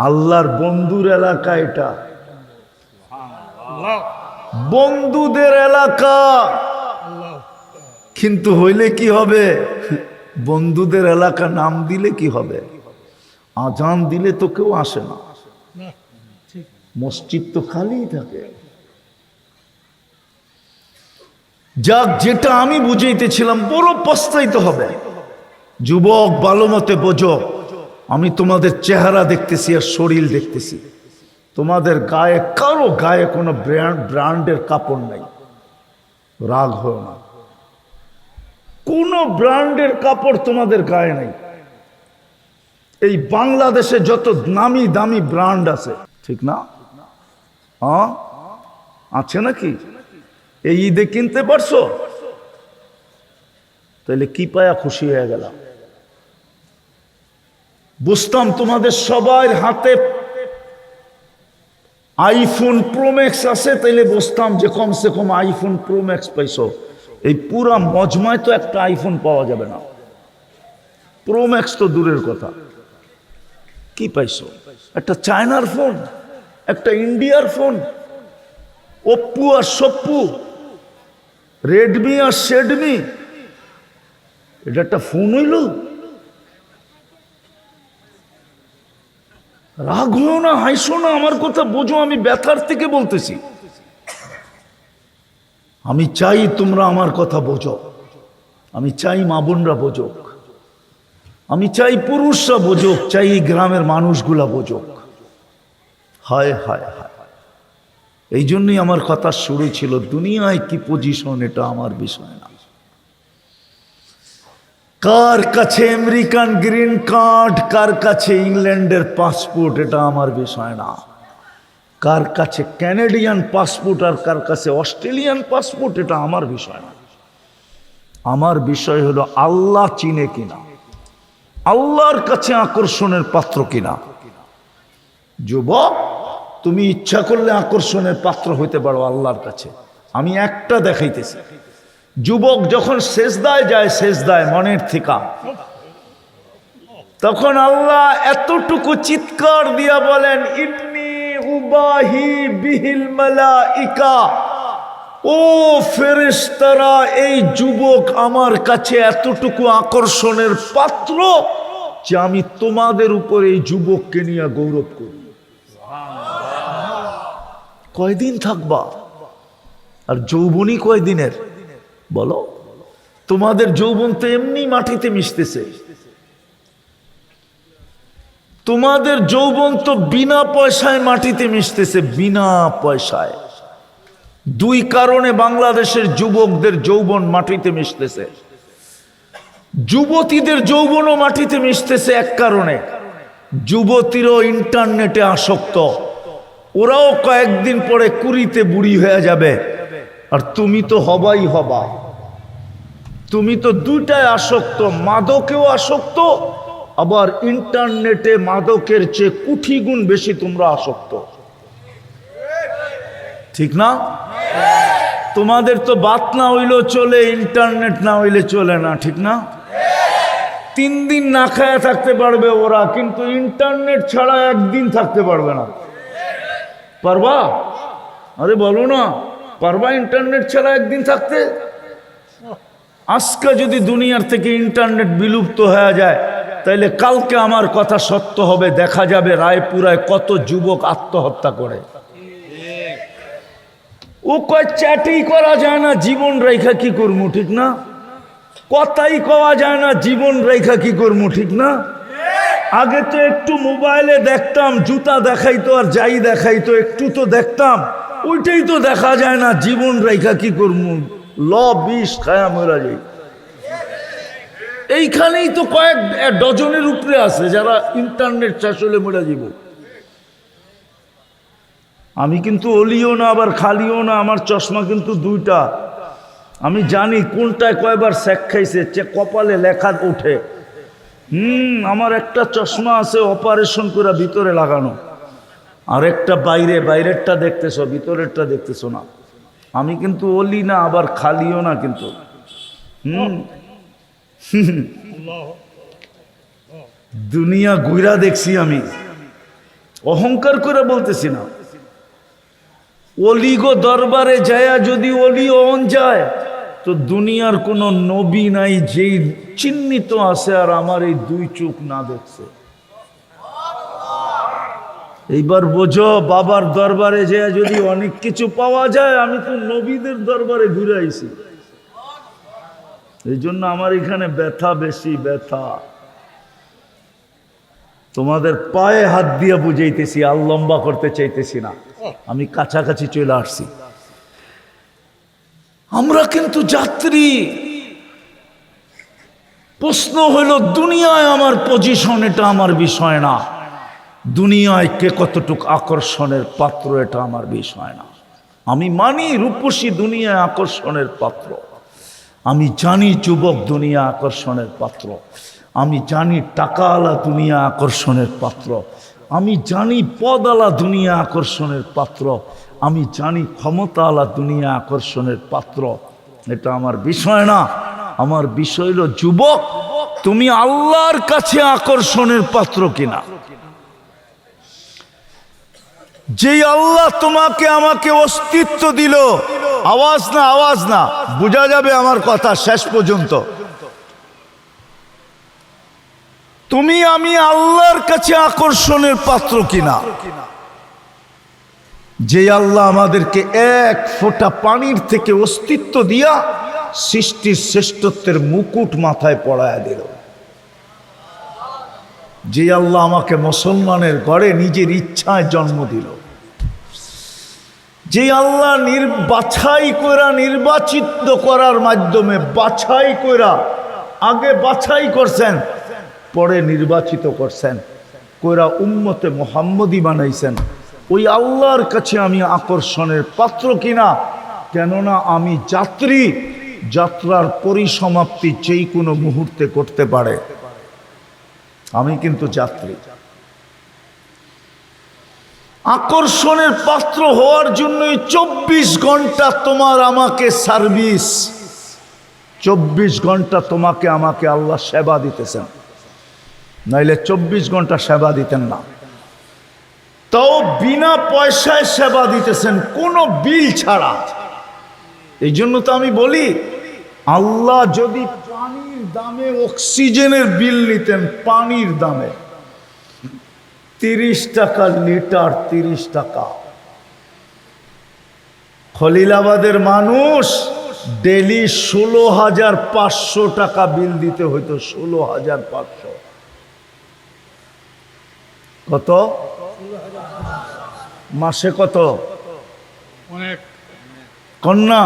Speaker 1: আল্লাহর বন্ধুর এলাকা, এটা বন্ধুদের এলাকা। কিন্তু হইলে কি হবে? বন্ধুদের এলাকা নাম দিলে কি হবে? আজান দিলে তো কেউ আসে না, মসজিদ তো খালি থাকে। যাক, যেটা আমি বুঝাইতেছিলাম, বড় পস্তাইতে হবে। যুবক ভালো মতে বোঝো, আমি তোমাদের চেহারা দেখতেছি আর শরীর দেখতেছি, তোমাদের গায়ে কারো গায়ে কোনো ব্র্যান্ডের কাপড় নাই। রাগ হয় না, কোনো ব্র্যান্ডের কাপড় তোমাদের গায়ে নাই। এই বাংলাদেশে যত নামি দামি ব্র্যান্ড আছে, ঠিক না? আছে নাকি? এই ঈদে কিনতে পারছো? তাহলে কি পায়া খুশি হয়ে গেল? বুঝতাম তোমাদের সবার হাতে আইফোন প্রো ম্যাক্স আছে, তাইলে বুঝতাম যে কমসে কম আইফোন প্রো ম্যাক্স পাইছো। এই পুরা মজমায় তো একটা আইফোন পাওয়া যাবে না, প্রো ম্যাক্স তো দূরের কথা। কি পাইছো? একটা চায়নার ফোন, একটা ইন্ডিয়ার ফোন, ওপ্পো আর সপ্পু, রেডমি আর শেডমি, এটা একটা ফোন হইল? রাগ হলো না, হাসো না, আমার কথা বোঝো, আমি ব্যথার থেকে বলতেছি। আমি চাই তোমরা আমার কথা বোঝো, আমি চাই মা বোনরা বোঝুক, আমি চাই পুরুষরা বোঝুক, চাই এই গ্রামের মানুষগুলা বোঝুক। হায় হায় হায়, এই জন্যই আমার কথা শুরু ছিল, দুনিয়ায় কি পজিশন এটা আমার বিষয় না। কার কাছে আমেরিকান গ্রিন কার্ড, কার কাছে ইংল্যান্ডের পাসপোর্ট, এটা আমার বিষয় না। কার কাছে ক্যানাডিয়ান পাসপোর্ট আর কার কাছে অস্ট্রেলিয়ান পাসপোর্ট, এটা আমার বিষয় না। আমার বিষয় হলো আল্লাহ চিনে কিনা, আল্লাহর কাছে আকর্ষণের পাত্র কিনা। যুবক, তুমি ইচ্ছা করলে আকর্ষণের পাত্র হইতে পারো আল্লাহর কাছে। আমি একটা দেখাইতেছি, যুবক যখন সেজদায় যায়, সেজদায় মনের থেকে, তখন আল্লাহ এতটুকু চিৎকার দিয়া বলেন, ইন্নী উবাহি বিহিল মালাইকা, ও ফেরেশতারা, এই যুবক আমার কাছে এতটুকু আকর্ষণের পাত্র যে আমি তোমাদের উপর এই যুবককে নিয়ে গৌরব করি। কয়দিন থাকবা? আর যৌবনই কয়দিনের বলো? তোমাদের যৌবন তো এমনি মাটিতে মিশতেছে, তোমাদের যৌবন তো বিনা পয়সায় মাটিতে মিশতেছে, বিনা পয়সায়। দুই কারণে বাংলাদেশের যুবকদের যৌবন মাটিতে মিশতেছে, যুবতীদের যৌবনও মাটিতে মিশতেছে। এক কারণে, যুবতীরও ইন্টারনেটে আসক্ত, ওরাও কয়েকদিন পরে কুড়িতে বুড়ি হয়ে যাবে, আর তুমি তো হবাই হবা। তুমি তো দুইটায় আসক্ত, মাদকেও আসক্ত, আবার ইন্টারনেটে মাদকের চেয়ে কোটি গুণ বেশি তোমরা আসক্ত, ঠিক না? তোমাদের তো বাত না হইলেও চলে, ইন্টারনেট না হইলে চলে না, ঠিক না? 3 দিন না খায়া থাকতে পারবে ওরা, কিন্তু ইন্টারনেট ছাড়া একদিন থাকতে পারবে না। পারবা? আরে বলো না, পারবা ইন্টারনেট ছাড়া একদিন থাকতে? আজকে যদি দুনিয়ার থেকে ইন্টারনেট বিলুপ্ত হয়ে যায়, তাইলে কালকে আমার কথা সত্য হবে, দেখা যাবে রায়পুরায় কত যুবক আত্মহত্যা করে। ও কয় চ্যাটই করা যায় না, জীবন রেখা কি করবো, ঠিক না? কথাই কওয়া যায় না, জীবন রেখা কি করবো, ঠিক না? আগে তো একটু মোবাইলে দেখতাম, জুতা দেখাইতো আর যাই দেখাইতো, একটু তো দেখতাম, ওইটাই তো দেখা যায় না, জীবন রেখা কি করবো, বিষ খায়া মরা যাই। এইখানেই তো কয়েক ডজনের উপরে আছে যারা ইন্টারনেট শেষ হলে মরে যাব। আমি কিন্তু অলিও না আবার খালিও না, আমার চশমা কিন্তু দুইটা। আমি জানি কোনটায় কয়বার স্যাক খাইছে, কপালে লেখা ওঠে। আমার একটা চশমা আছে অপারেশন করে ভিতরে লাগানো, আর একটা বাইরে, বাইরেরটা দেখতেছো, ভিতরেরটা দেখতেছো না। আমি কিন্তু অলি না আবার খালিও না কিন্তু। দুনিয়া ঘুরা দেখছি আমি, অহংকার করে বলতেছি না। অলিগো দরবারে যায়া যদি অলি অন যায়, তো দুনিয়ার কোনো নবী নাই যেই চিহ্নিত আছে আর আমার এই 2 চোখ না দেখছে। এইবার বোঝো, বাবার দরবারে যায়া যদি অনেক কিছু পাওয়া যায়, আমি তো নবীদের দরবারে ঘুরে আইছি। এই জন্য আমার এখানে ব্যথা বেশি, ব্যথা। তোমাদের পায়ে হাত দিয়ে বুঝাইতেছি, আর লম্বা করতে চাইতেছি না, আমি কাছাকাছি চলে আসছি। আমরা কিন্তু যাত্রী। প্রশ্ন হইল, দুনিয়ায় আমার পজিশন, এটা আমার বিষয় না। দুনিয়ায় কে কতটুক আকর্ষণের পাত্র, এটা আমার বিষয় না। আমি মানি রূপসী দুনিয়ায় আকর্ষণের পাত্র, আমি জানি যুবক দুনিয়া আকর্ষণের পাত্র, আমি জানি টাকাওয়ালা দুনিয়া আকর্ষণের পাত্র, আমি জানি পদওয়ালা দুনিয়া আকর্ষণের পাত্র, আমি জানি ক্ষমতাওয়ালা দুনিয়া আকর্ষণের পাত্র। এটা আমার বিষয় না। আমার বিষয় হলো, যুবক তুমি আল্লাহর কাছে আকর্ষণের পাত্র কিনা। যেই আল্লাহ তোমাকে আমাকে অস্তিত্ব দিল, আওয়াজ না, আওয়াজ না, বোঝা যাবে আমার কথা শেষ পর্যন্ত। তুমি আমি আল্লাহর কাছে আকর্ষণের পাত্র কিনা। যে আল্লাহ আমাদেরকে 1 ফোঁটা পানির থেকে অস্তিত্ব দিয়া সৃষ্টির শ্রেষ্ঠত্বের মুকুট মাথায় পড়ায়া দিল, যে আল্লাহ আমাকে মুসলমানের ঘরে নিজের ইচ্ছায় জন্ম দিল, যে আল্লাহ বাছাই করা, নির্বাচিত করার মাধ্যমে বাছাই করা, আগে বাছাই করছেন, পরে নির্বাচিত করছেন, কইরা উম্মতে মুহাম্মদী বানাইছেন। ওই আল্লাহর কাছে আমি আকর্ষণের পাত্র কিনা। কেননা আমি যাত্রী, যাত্রার পরিসমাপ্তি যেই কোনো মুহূর্তে করতে পারে। আমি কিন্তু যাত্রী। আকর্ষণের পাত্র হওয়ার জন্যই 24 ঘন্টা তোমার আমাকে সার্ভিস, 24 ঘন্টা তোমাকে আমাকে আল্লাহ সেবা দিতেছেন, নাইলে 24 ঘন্টা সেবা দিতেন না। তাও বিনা পয়সায় সেবা দিতেছেন, কোনো বিল ছাড়া। এই জন্য তো আমি বলি, আল্লাহ যদি পানির দামে অক্সিজেনের বিল নিতেন, পানির দামে 30 টাকা লিটার, 30 টাকা। খলিলাবাদের মানুষ ডেলি 16,500 টাকা বিল দিতে হইতো, 16,500। কত? মাসে কত?
Speaker 2: অনেক
Speaker 1: কন্যা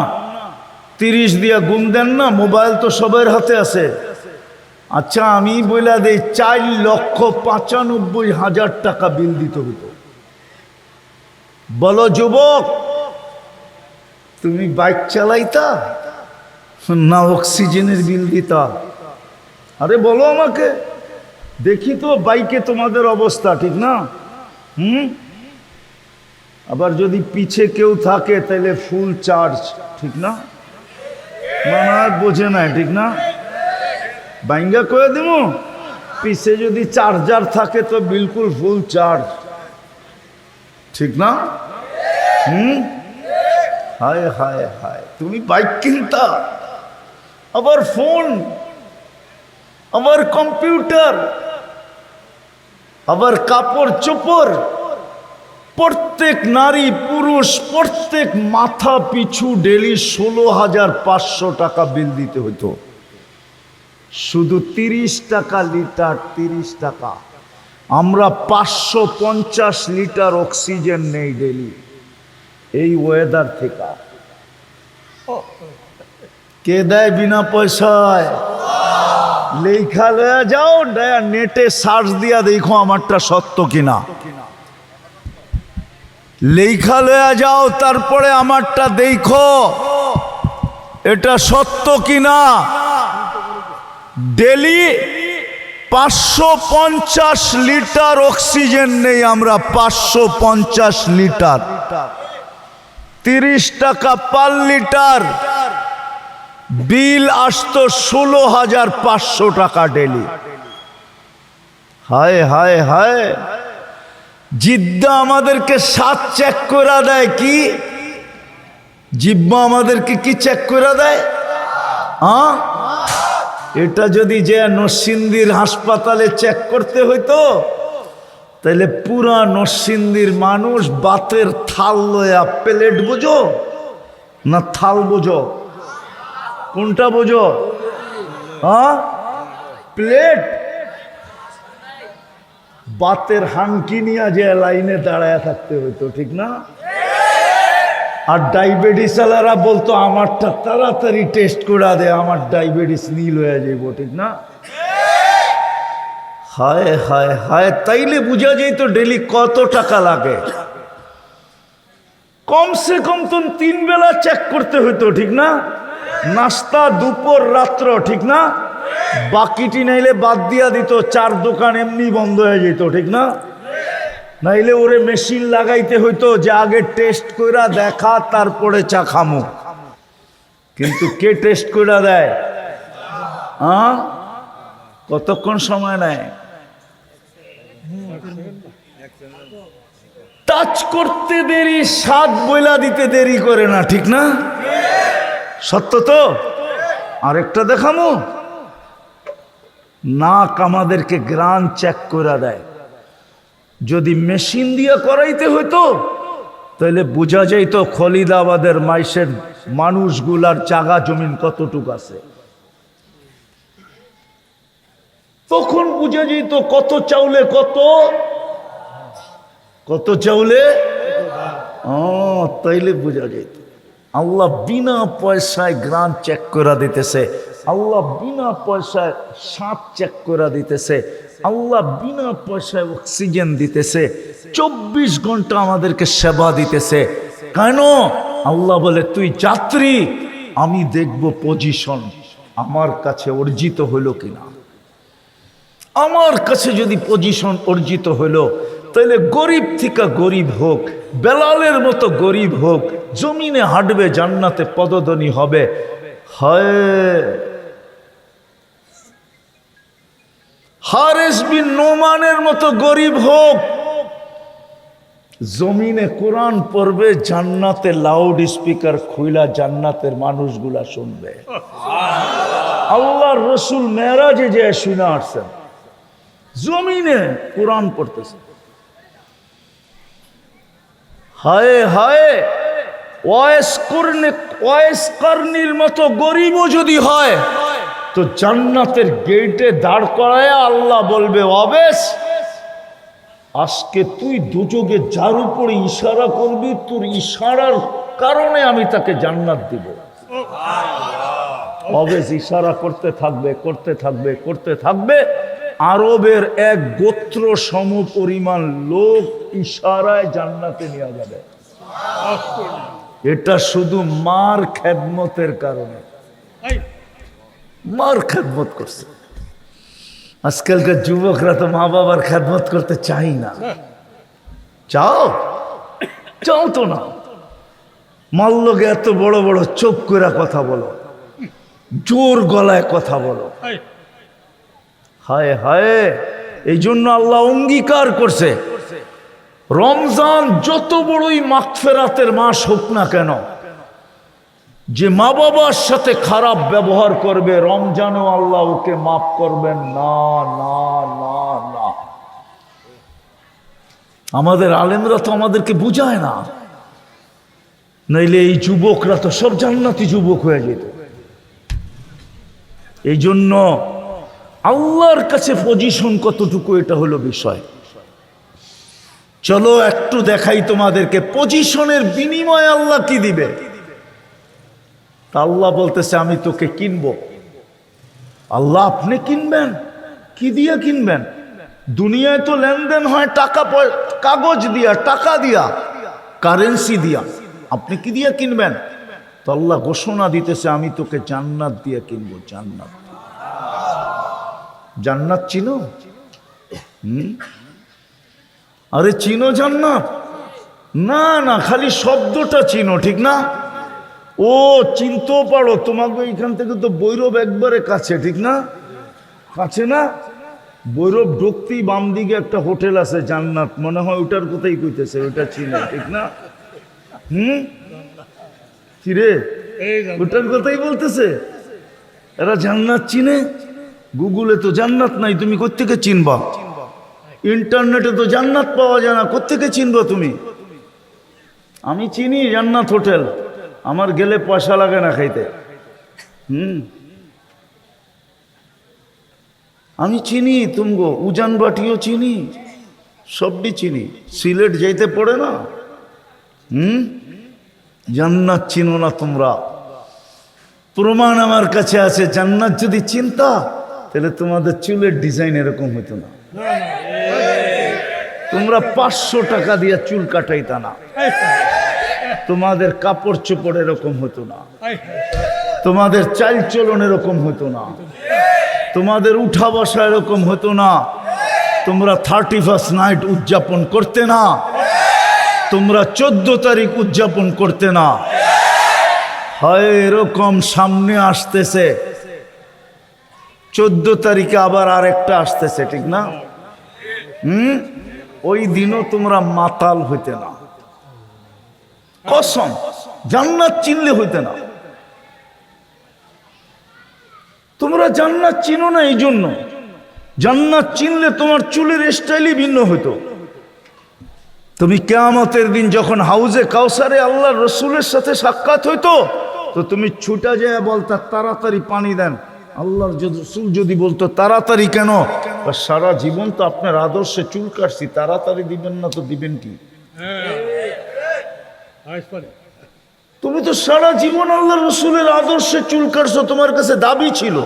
Speaker 1: 30 দিয়া গুণ দেন না, মোবাইল তো সবার হাতে আছে। আচ্ছা আমি বইলা দেই 4,95,000 টাকা বিল দিতে হতো। বলো যুবক, তুমি বাইক চালাইতা না অক্সিজেনের বিল দিতা? আরে বলো আমাকে, দেখি তো বাইকে তোমাদের অবস্থা, ঠিক না? আবার যদি পিছে কেউ থাকে তাহলে ফুল চার্জ, ঠিক না? মানে বোঝে না, ঠিক না? বাইঙ্গা করে দিব, পিছে যদি চার্জার থাকে তো বিলকুল ফুল চার্জ, ঠিক না? হায় হায় হায়, তুমি বাইক কিনতা, আবার ফোন, আবার কম্পিউটার, আবার কাপড় চোপড়, প্রত্যেক নারী পুরুষ প্রত্যেক মাথা পিছু ডেলি 16,500 টাকা বিল দিতে হতো। শুধু 30 টাকা লিটার, 30 টাকা। আমরা 550 লিটার অক্সিজেন নেই ডেলি এই ওয়েদার থেকে। কে দেয় বিনা পয়সায়? লেখা লয়া যাও, নেটে সার্চ দিয়া দেখো আমারটা সত্য কিনা। লেখা লয়া যাও, তারপরে আমারটা দেখো এটা সত্য কিনা। ডেলি 550 লিটার অক্সিজেন নেই আমরা, 550 লিটার। 30 টাকা পার লিটার বিল আসতো, 16,500 টাকা ডেলি। হায় হায় হায়, জিদ্দা আমাদেরকে 7 চেক করে দেয়। কি জিব্বা আমাদেরকে কি চেক করে দেয়? এটা যদি যে নরসিংদীর হাসপাতালে চেক করতে হইতো তাহলে পুরা নরসিংদীর মানুষ বাতের থাল লয়া, প্লেট বোঝো না থাল বোঝো? কোনটা বোঝো? প্লেট, বাতের হাঙ্কি নিয়ে যে লাইনে দাঁড়ায় থাকতে হইতো, ঠিক না? আর ডায়াবেটিস আলারা বলতো আমারটা তাড়াতাড়ি টেস্ট করে দে, আমার ডায়াবেটিস নীল হয়ে যাইব, ঠিক না? হায় হায় হায়, তাইলে বুঝা যেত ডেলি কত টাকা লাগে। কমসে কম তো 3 বেলা চেক করতে হইতো, ঠিক না? নাস্তা, দুপুর, রাত্র, ঠিক না? বাকিটি নাইলে বাদ দিয়া দিত, 4 দোকান এমনি বন্ধ হয়ে যেত, ঠিক না? নাইলে ওরে মেশিন লাগাইতে হইতো যে আগে টেস্ট কইরা দেখা তারপরে চা খামু। কিন্তু কে টেস্ট কইরা দেয়? কতক্ষণ সময় নেয়? টাচ করতে দেরি, স্বাদ বইলা দিতে দেরি করে না, ঠিক না? সত্য তো? আরেকটা দেখামু, নাক আমাদেরকে গ্রান চেক করে দেয়। যদি মেশিন দিয়ে করাইতে হইতো তাহলে বোঝা যাইত খলিদাবাদের মাইসের মানুষগুলার জায়গা জমিন কতটুকু আছে। তখন বুঝা যেত কত চাউলে কত কত চাউলে। তাইলে বোঝা যেত আল্লাহ বিনা পয়সায় গ্রান চেক করে দিতেছে, আল্লাহ বিনা পয়সায় শ্বাস চেক করে দিতেছে, আল্লাহ বিনা পয়সায় অক্সিজেন দিতেছে, 24 ঘন্টা আমাদেরকে সেবা দিতেছে। কেন? আল্লাহ বলে তুই যাত্রী, আমি দেখব পজিশন আমার কাছে অর্জিত হইল কিনা। আমার কাছে যদি পজিশন অর্জিত হইল তাহলে গরিব থেকে গরিব হোক, বেলালের মতো গরিব হোক, জমিনে হাঁটবে, জান্নাতে পদধ্বনি হবে। হায়, হারেস বিন নোমানের মতো গরিব হোক, জমিনে কোরআন পড়বে, জান্নাতে লাউড স্পিকার খুইলা জান্নাতের মানুষগুলা শুনবে। আল্লাহর রসুল মেরাজে যে শুনে আসছেন, জমিনে কোরআন পড়তেছে। হায় হায়, ওয়াইস কর্নির মতো গরিবও যদি হয় তো জান্নাতের গেটে দাঁড় করায় আল্লাহ বলবে অবেশ আজকে তুই দুযোগে যার উপরে ইশারা করবি, তোর ইশারার কারণে আমি তাকে জান্নাত দিব। অবেশ ইশারা করতে থাকবে, করতে থাকবে, করতে থাকবে। আরবের এক গোত্র সম পরিমাণ লোক ইশারায় জান্নাতে নিয়ে যাবে। এটা শুধু মার খেদমতের কারণে। মার খেদমত করছে। আজকালকার যুবকরা তো মা বাবার খেদমত করতে চাই না। চাও? চাও তো না। মার লোকে এত বড় বড় চোখ করে কথা বলো, জোর গলায় কথা বলো। হায় হায়, এই জন্য আল্লাহ অঙ্গীকার করছে, রমজান যত বড়ই মাগফিরাতের মাস হোক না কেন, যে মা বাবার সাথে খারাপ ব্যবহার করবে রমজানেও আল্লাহ ওকে মাফ করবেন না, না, না, না। আমাদের আলেমরা তো আমাদেরকে বুঝায় না, নইলে এই যুবকরা তো সব জান্নাতি যুবক হয়ে যেত। এই জন্য আল্লাহর কাছে পজিশন কতটুকু, এটা হলো বিষয়। চলো একটু দেখাই তোমাদেরকে পজিশনের বিনিময়ে আল্লাহ কি দিবে। আল্লাহ বলতেছে আমি তোকে কিনবো। আল্লাহ আপনি কিনবেন? কি দিয়া কিনবেন? দুনিয়ায় তো লেনদেন হয় টাকা, কাগজ দিয়া, টাকা দিয়া, কারেন্সি দিয়া। আপনি কি দিয়া কিনবেন? তো আল্লাহ ঘোষণা দিতেছে আমি তোকে জান্নাত দিয়ে কিনবো। জান্নাত, জান্নাত চিনো? আরে চিনো জান্নাত? না না, খালি শব্দটা চিনো, ঠিক না? ও চিনতেও পারো, তোমাকে এখান থেকে তো বৈরব একবারে কাছে, ঠিক না? কাছে না? বৈরব ঢুকতেই বাম দিকে একটা হোটেল আছে জান্নাত, মনে হয় ওটার কথাই কইতেছে, ওটা চিনে, ঠিক না? কি রে, ওটার কথাই বলতেছে। এরা জান্নাত চিনে? গুগলে তো জান্নাত নাই, তুমি কোত্থেকে চিনবা? ইন্টারনেটে তো জান্নাত পাওয়া যায় না, কোত্থেকে চিনবা তুমি? আমি চিনি জান্নাত হোটেল, আমার গেলে পয়সা লাগে না খাইতে। আমি চিনি তুমগো, উজান বাটিও চিনি, সবটি চিনি। সিলেট যাইতে পড়ে না? জান্নাত চিনো না তোমরা? প্রমাণ আমার কাছে আছে। জান্নাত যদি চিন্তা, তাহলে তোমাদের চুলের ডিজাইন এরকম হতো না। তোমরা 500 টাকা দিয়ে চুল কাটাইতা না, তোমাদের কাপড় চোপড় এরকম হতো না, তোমাদের চাল চলন এরকম হতো না, তোমাদের উঠা বসা এরকম হতো না, তোমরা 31st নাইট উদযাপন করতে না, তোমরা 14 তারিখ উদযাপন করতে না। হয় এরকম সামনে আসতেছে, 14 তারিখে আবার আরেকটা আসতেছে, ঠিক না? ওই দিনও তোমরা মাতাল হইতে না, কসম। জান্নাত চিনলে হইতে না। তোমরা জান্নাত চিনো না, এই জন্য। জান্নাত চিনলে তোমার চুলের স্টাইলই ভিন্ন হতো। তুমি কিয়ামতের দিন যখন হাউজে কাউসারে আল্লাহ রসুলের সাথে সাক্ষাৎ হইতো, তো তুমি ছুটা যায় বলতা তাড়াতাড়ি পানি দেন। আল্লাহর রসুল যদি বলতো তাড়াতাড়ি কেন? সারা জীবন তো আপনার আদর্শে চুল কাটছি, তাড়াতাড়ি দিবেন না তো দিবেন কি? তুমি তো সারা জীবন আল্লাহ রসুলের আদর্শে চুল কাটছো, তোমার কাছে দাবি ছিল,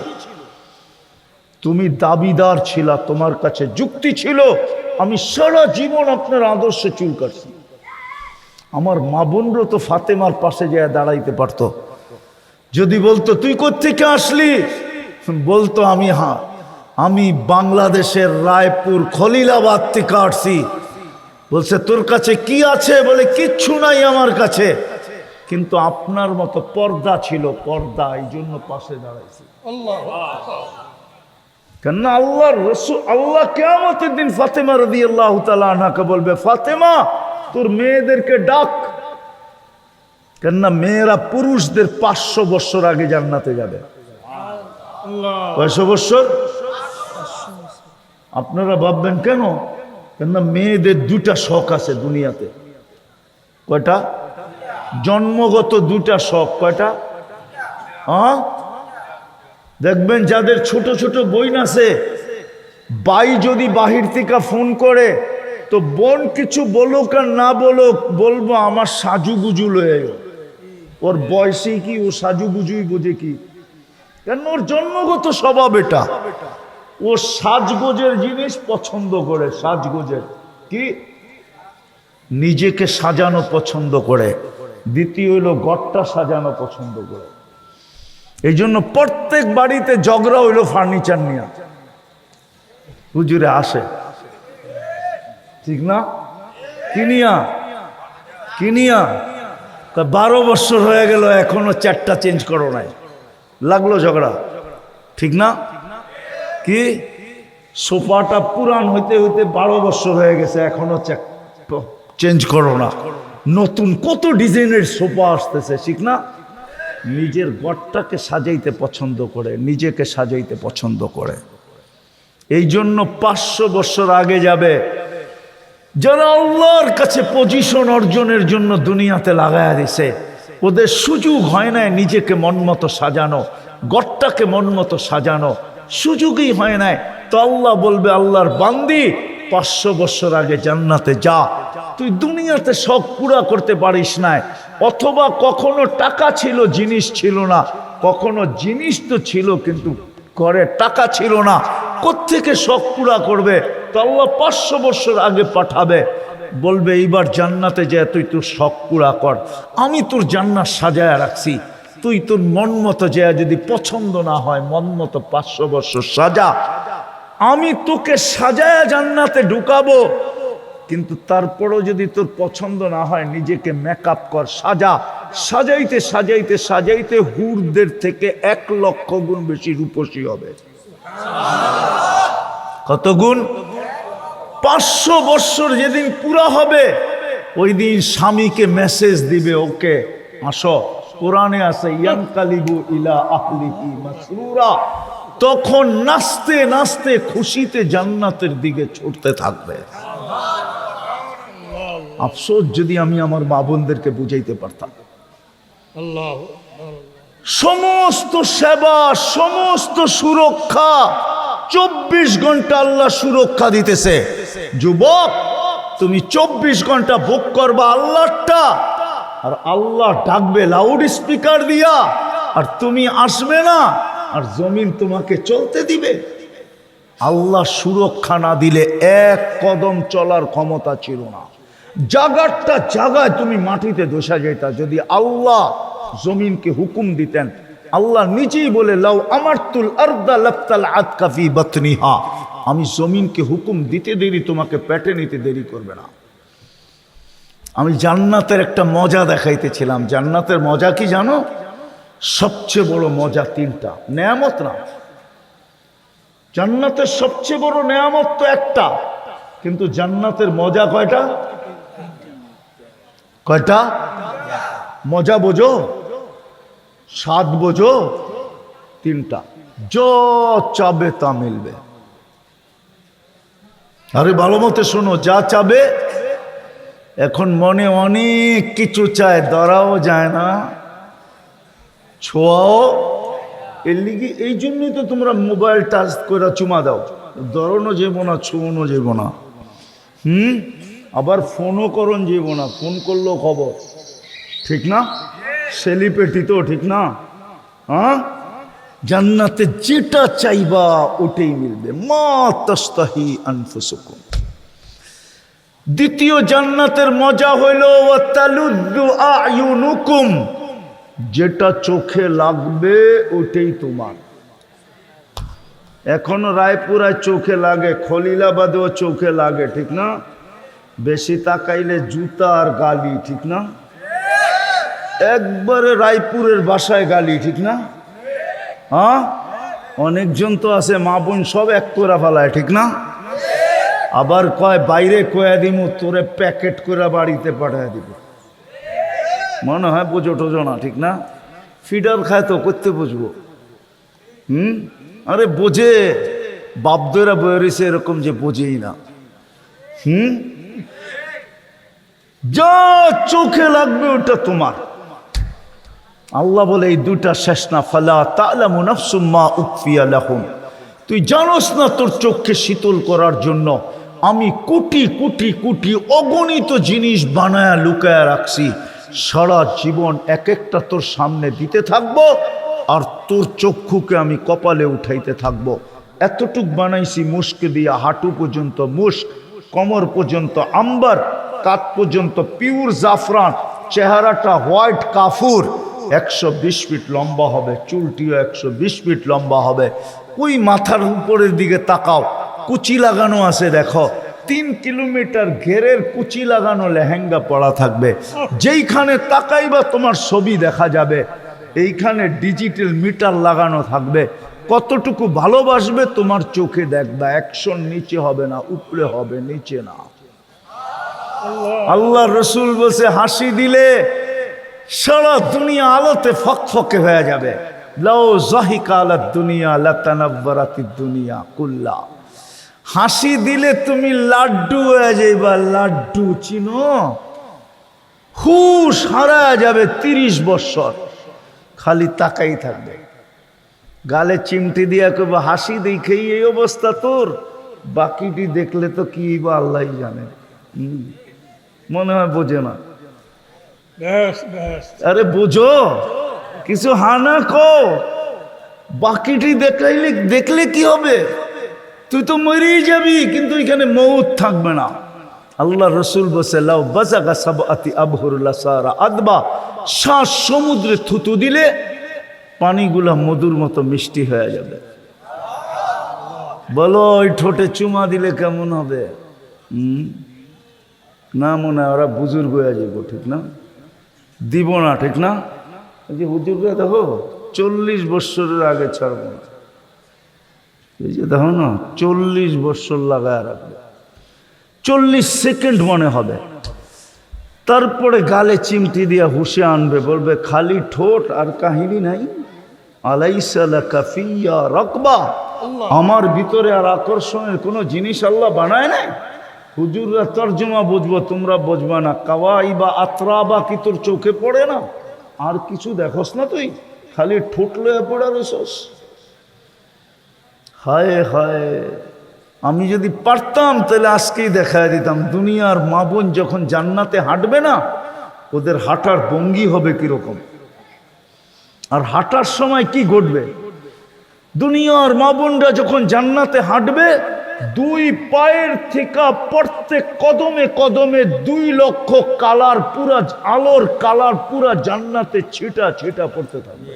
Speaker 1: তুমি দাবিদার ছিলা, তোমার কাছে যুক্তি ছিল, আমি সারা জীবন আপনার আদর্শে চুল কাটছি। আমার মা বোনরা তো ফাতেমার পাশে যায় দাঁড়াইতে পারতো। যদি বলতো তুই কোত্থেকে আসলি, বলতো আমি বাংলাদেশের রায়পুর খলিলাবাদ থেকে আসছি। বলছে তোর কাছে কি আছে? বলে কিচ্ছু নাই আমার কাছে, কিন্তু আপনার মতো পর্দা ছিল, পর্দা, এই জন্য পাশে দাঁড়াইছি। কেন আল্লাহর রাসূল, আল্লাহ কিয়ামতের দিন ফাতেমা রাদিয়াল্লাহু তাআলা আনহাকে বলবে, ফাতেমা তোর মেয়েদেরকে ডাক। কেননা মেয়েরা পুরুষদের 500 বছর আগে জান্নাতে যাবে। কয়শো বছর? আপনারা ভাববেন কেন? কেননা মেয়েদের 2টা শখ আছে দুনিয়াতে। কয়টা? জন্মগত 2টা শখ। কয়টা? দেখবেন যাদের ছোট ছোট বইন আছে, ভাই যদি বাহির থেকে ফোন করে, তো বোন কিছু বলুক আর না বলুক, বলবো আমার সাজুগুজু লয়ে এলো। ওর বয়সে কি ও সাজুগুজুই বোঝে কি? কেন ওর জন্মগত স্বভাব এটা। ও সাজগোজের জিনিস পছন্দ করে, সাজগোজের কি নিজেকে সাজানো পছন্দ করে। দ্বিতীয় হইল ঘরটা সাজানো পছন্দ করে। এই জন্য প্রত্যেক বাড়িতে ঝগড়া হইল ফার্নিচার নিয়ে, হুজুরে আসে ঠিক না, কিনিয়া 12 বছর হয়ে গেল এখনো চারটা চেঞ্জ করো নাই, লাগলো ঝগড়া ঠিক না? কি সোফাটা পুরান হইতে হইতে 12 বছর হয়ে গেছে এখনো চেঞ্জ করো না, নতুন কত ডিজাইনের সোফা আসতেছে ঠিক না? নিজের ঘরটাকে সাজাইতে পছন্দ করে, নিজেকে সাজাইতে পছন্দ করে। এই জন্য 500 বছর আগে যাবে যারা আল্লাহর কাছে পজিশন অর্জনের জন্য দুনিয়াতে লাগায়া দিছে, ওদের সুযোগ হয় না নিজেকে মনমতো সাজানো, ঘরটাকে মনমতো সাজানো, সুযোগই হয় না। তো আল্লাহ বলবে, আল্লাহর বান্দি 500 বছর আগে জান্নাতে যা, তুই দুনিয়াতে শখ পুরা করতে পারিস না, অথবা কখনো টাকা ছিল জিনিস ছিল না, কখনো জিনিস তো ছিল কিন্তু ঘরে টাকা ছিল না, কোত্থেকে শখ পুরা করবে? তো আল্লাহ 500 বছর আগে পাঠাবে, বলবে এইবার জান্নাতে যায় তুই তোর শখ পুরা কর, আমি তোর জান্নাত সাজায়া রাখছি, তুই তোর মন মতো যায়, যদি পছন্দ না হয় মন মতো 500 বছর সাজা, আমি তোকে সাজায়া জান্নাতে ঢুকাবো। কিন্তু তারপরও যদি তোর পছন্দ না হয় নিজেকে মেকআপ কর, সাজা, সাজাইতে সাজাইতে সাজাইতে হুরদের থেকে 1 লক্ষ গুণ বেশি রূপসী হবে। কত গুণ? 500 বছর যেদিন পুরা হবে ওই দিন স্বামীকে মেসেজ দিবে, ওকে আসো, কোরআনে আছে ইয়ানকালিবু ইলা আহলিহি মাসরুরা, তখন নাচতে নাচতে খুশিতে জান্নাতের দিকে ছুটতে থাকবে। আফসোস যদি আমি আমার মা বোনদেরকে বুঝাইতে পারতাম।
Speaker 2: আল্লাহ
Speaker 1: সমস্ত সেবা, সমস্ত সুরক্ষা 24 ঘন্টা আল্লাহ সুরক্ষা দিতেছে। যুবক, তুমি 24 ঘন্টা ভোগ করবা আল্লাহটা, আর আল্লাহ ডাকবে লাউড স্পিকার দিয়া, আর তুমি আসবে না, আর জমিন তোমাকে চলতে দিবে। আল্লাহ সুরক্ষা না দিলে 1 কদম চলার ক্ষমতা ছিল না। জাগারটা জাগায় তুমি মাটিতে দোষা যেতা, যদি আল্লাহ জমিনকে হুকুম দিতেন। আল্লাহ নিজেই বলে, লাউ আমারতুল আরদা লাফতাল আতকা ফি বাতনিহা, আমি জমিনকে হুকুম দিতে দেরি তোমাকে পেটে নিতে দেরি করবে না। আমি জান্নাতের একটা মজা দেখাইতেছিলাম। জান্নাতের মজা কি জানো? সবচেয়ে বড় মজা 3টা, নেয়ামত না। জান্নাতের সবচেয়ে বড় নেয়ামত তো একটা, কিন্তু জান্নাতের মজা কয়টা? কয়টা মজা বোঝো? স্বাদ বোঝো? 3টা। যা চাবে তা মিলবে। আরে ভালো মতো শোনো, যা চাবে। এখন মনে অনেক কিছু চায়, ধরাও যায় না, ছোঁয়াও। এর লিগে এই জন্যই তো তোমরা মোবাইল টাচ করে চুমা দাও, ধরনো যাবো না, ছোঁয়ানো যাবো না। আবার ফোনও করন যাবো না, ফোন করলেও খবর ঠিক না, সেলিব্রিটি তো ঠিক না। হ্যাঁ, জান্নাতে যেটা চাইবা ওটাই মিলবে। মা তাস্তাহি আনফুসুকুম। দ্বিতীয় জান্নাতের মজা হইল ওয়াতালুদ্দু আয়ুনুকুম, যেটা চোখে লাগবে ওটাই তোমার। এখনো রায়পুরায় চোখে লাগে, খলিলাবাদেও চোখে লাগে ঠিক না, বেশি তাকাইলে জুতা আর গালি ঠিক না, একবারে রায়পুরের বাসায় গালি ঠিক না। হ্যাঁ, অনেকজন তো আছে মা বোন সব এক করে ফেলায় ঠিক না, আবার কয় বাইরে কয়া দিমু তোরে প্যাকেট করে বাড়িতে পাঠায় দিব। মনে হয় বোঝো টোঝো না ঠিক না, ফিডার খায় তো করতে বুঝবো। আরে বোঝে, বাপদরা বয়েছে এরকম যে বোঝেই না। যা চোখে লাগবে ওটা তোমার। আল্লাহ বলে এই 2টা শেষ না, ফালা তা'লামু নাফসুম মা উখফিয়া লাহুম, তুই জানোস না তোর চোখকে শীতল করার জন্য আমি কোটি কোটি কোটি অগণিত জিনিস বানায়া লুকায়া রাখছি, সারা জীবন এক একটা তোর সামনে দিতে থাকবো, আর তোর চক্ষুকে আমি কপালে উঠাইতে থাকবো। এতটুক বানাইছি মুস্ক দিয়া, হাঁটু পর্যন্ত মুস্ক, কোমর পর্যন্ত আম্বার, কাত পর্যন্ত পিওর জাফরান, চেহারাটা হোয়াইট কাফুর, 120 ফিট লম্বা হবে, চুলটিও 120 ফিট লম্বা হবে। ওই মাথার উপরের দিকে তাকাও, কুচি লাগানো আছে দেখো, 3 কিলোমিটার ঘেরের কুচি লাগানো লেহেঙ্গা পরা থাকবে। যেইখানে তাকাইবা তোমার ছবি দেখা যাবে। এইখানে ডিজিটাল মিটার লাগানো থাকবে, কতটুকু ভালোবাসবে তোমার চোখে দেখবা। 100 নিচে হবে না, উপরে হবে, নিচে না। আল্লাহ রসুল বলছে হাসি দিলে সারা দুনিয়া আলোতে ফকফকে হয়ে যাবে। লাউ যাহিকা আলাদ দুনিয়া লাতানাব্বারাতিদ দুনিয়া কুল্লা। হাসি দিলে তুমি লাড্ডু হয়ে যাইবা, লাড্ডু চিনো? হুশ হারায় যাবে 30 বছর, খালি তাকাই থাকবে। গালে চিমটি দিয়া কবে হাসি দেখেই এই অবস্থা তোর, বাকিটি দেখলে তো কি বা আল্লাহ জানে। মনে হয় বোঝে না।
Speaker 2: ব্যাস ব্যাস।
Speaker 1: আরে বোঝো কিছু, হানা কো, বাকিটি দেখলে কি হবে? তুই তো মরেই যাবি, কিন্তু এখানে মৌত থাকবে না। আল্লাহ রসুল বসে লাউ বাজাগা সাবআতি আবহুর লাসারা আদবা, 7 সমুদ্রে থুতু দিলে পানিগুলা মধুর মতো মিষ্টি হয়ে যাবে। বলো ওই ঠোঁটে চুমা দিলে কেমন হবে? না মনে হয় ওরা বুজুর্গ হয়ে যাবো, ঠিক না? দিব না, ঠিক না? এই যে হুজুররা দেখো 40 বৎসরের আগে ছাড়বো না, এই যে দেখো না 40 বৎসর লাগায় রাখবে, 40 সেকেন্ড মনে হবে। তারপরে গালে চিমটি দিয়া হুশে আনবে, বলবে খালি ঠোঁট আর কাহিনী নাই। আলাইসা লাকা ফিয়া রাকবা, আমার ভিতরে আর আকর্ষণের কোনো জিনিস আল্লাহ বানায় নাই। হুজুররা তর্জমা বুঝবো, তোমরা বুঝবা না। কাওয়াইবা আতরাবা কি তোর চোখে পড়ে না? আর কিছু দেখোস না তুই, খালি ঠোঁট লয়ে পড়া রইছস। হায় হায়, আমি যদি পারতাম তাহলে আজকেই দেখায় দিতাম। দুনিয়ার মা বোন যখন জান্নাতে হাঁটবে না, ওদের হাঁটার ভঙ্গি হবে কিরকম, আর হাঁটার সময় কি ঘটবে। দুনিয়ার মা বোনরা যখন জান্নাতে হাঁটবে, 2 পায়ের থেকে প্রত্যেক কদমে কদমে 2 লক্ষ কালার, পুরা আলোর কালার পুরা জান্নাতে ছিটা ছিটা পড়তে থাকবে।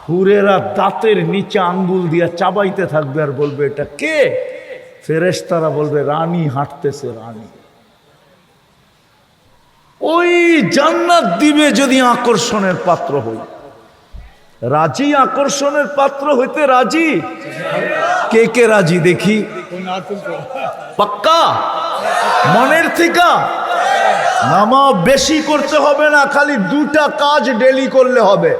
Speaker 1: হুরেরা দাঁতের নিচে আঙ্গুল দিয়া চাবাইতে থাকবে, আর বলবে এটা কে? ফেরেশতারা বলবে রানী হাঁটতেছে, রানী। ওই জান্নাত দিবে যদি আকর্ষণের পাত্র হই। রাজি আকর্ষণের পাত্র হইতে রাজি? কে কে রাজি দেখি? পাক্কা মনের থেকে? নামা বেশি করতে হবে না, খালি 2টা কাজ ডেলি করলে হবে।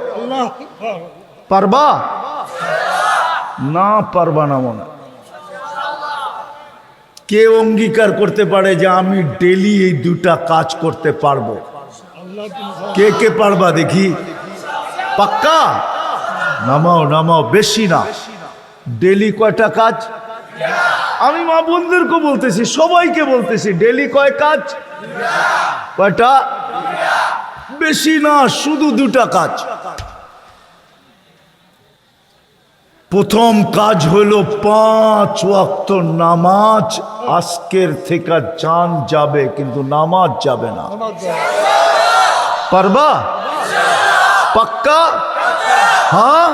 Speaker 1: পারবা না? পারবা না মনে? কে অঙ্গীকার করতে পারে যে আমি ডেলি এই 2টা কাজ করতে পারবো? কে কে পারবা দেখি? পাক্কা নামাও, নামাও, বেশি না। ডেলি কয়টা কাজ? আমি মা বোনদেরকে বলতেছি, সবাইকে বলতেছি, ডেলি কয় কাজ? কয়টা? বেশি না, শুধু 2টা কাজ। প্রথম কাজ হলো 5 ওয়াক্ত নামাজ। আজকের থেকে জান যাবে, কিন্তু নামাজ যাবে না। পারবা? পাক্কা? হ্যাঁ,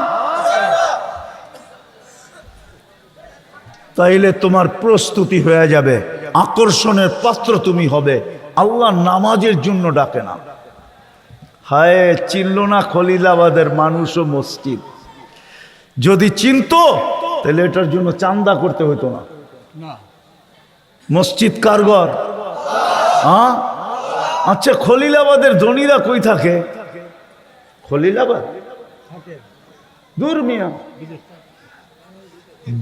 Speaker 1: তাইলে তোমার প্রস্তুতি হয়ে যাবে, আকর্ষণের পাত্র তুমি হবে। আল্লাহ নামাজের জন্য ডাকে না। হায়, চিনল না খলিলাবাদের মানুষ ও মসজিদ। যদি চিনতো তাহলে এটার জন্য চান্দা করতে হতো না। মসজিদ কার ঘর? হ্যাঁ, আচ্ছা, খলিলাবাদের ধনীরা কই থাকে? খলিলাবাদ দূর মিয়া,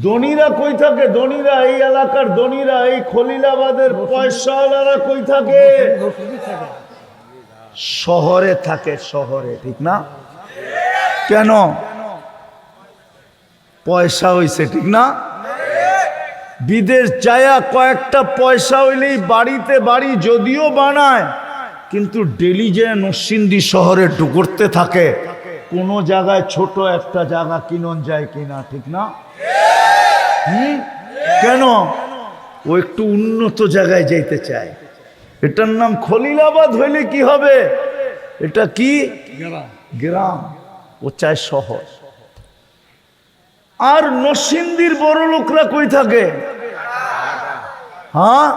Speaker 1: ধনীরা কই থাকে? ধনীরা এই এলাকার ধনীরা, এই খলিলাবাদের পয়সাওয়ালারা কই থাকে? শহরে থাকে, শহরে, ঠিক না? কেন? পয়সা হইছে, ঠিক না? বিদেশ যায়া কয়েকটা পয়সা হইলেই বাড়িতে বাড়ি যদিও বানায়, কিন্তু ডেলি যে নরসিংদী শহরে ডুকরতে থাকে, কোন জায়গায় ছোট একটা জায়গা কিনন যায় কিনা, ঠিক না? কেন? ও একটু উন্নত জায়গায় যাইতে চায়। এটার নাম খলিলাবাদ হইলে কি হবে? এটা কি গ্রাম, ও চায় শহর। আর নরসিংদীর বড় লোকরা কই থাকে? হ্যাঁ,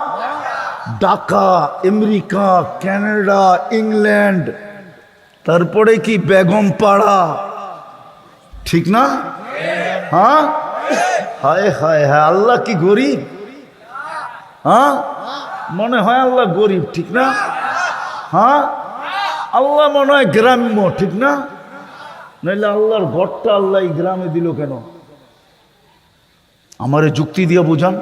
Speaker 1: ঢাকা, আমেরিকা, কানাডা, ইংল্যান্ড, তারপরে কি বেগমপাড়া, ঠিক না? হ্যাঁ, হায় হায় হায়, আল্লাহ কি গরিব? হ্যাঁ, মনে হয় আল্লাহ গরিব, ঠিক না? হ্যাঁ, আল্লাহ মনে হয় গ্রাম্য, ঠিক না? নাইলে আল্লাহর ঘরটা আল্লাহ এই গ্রামে দিল কেন? আমারে যুক্তি দিয়ে বুঝান।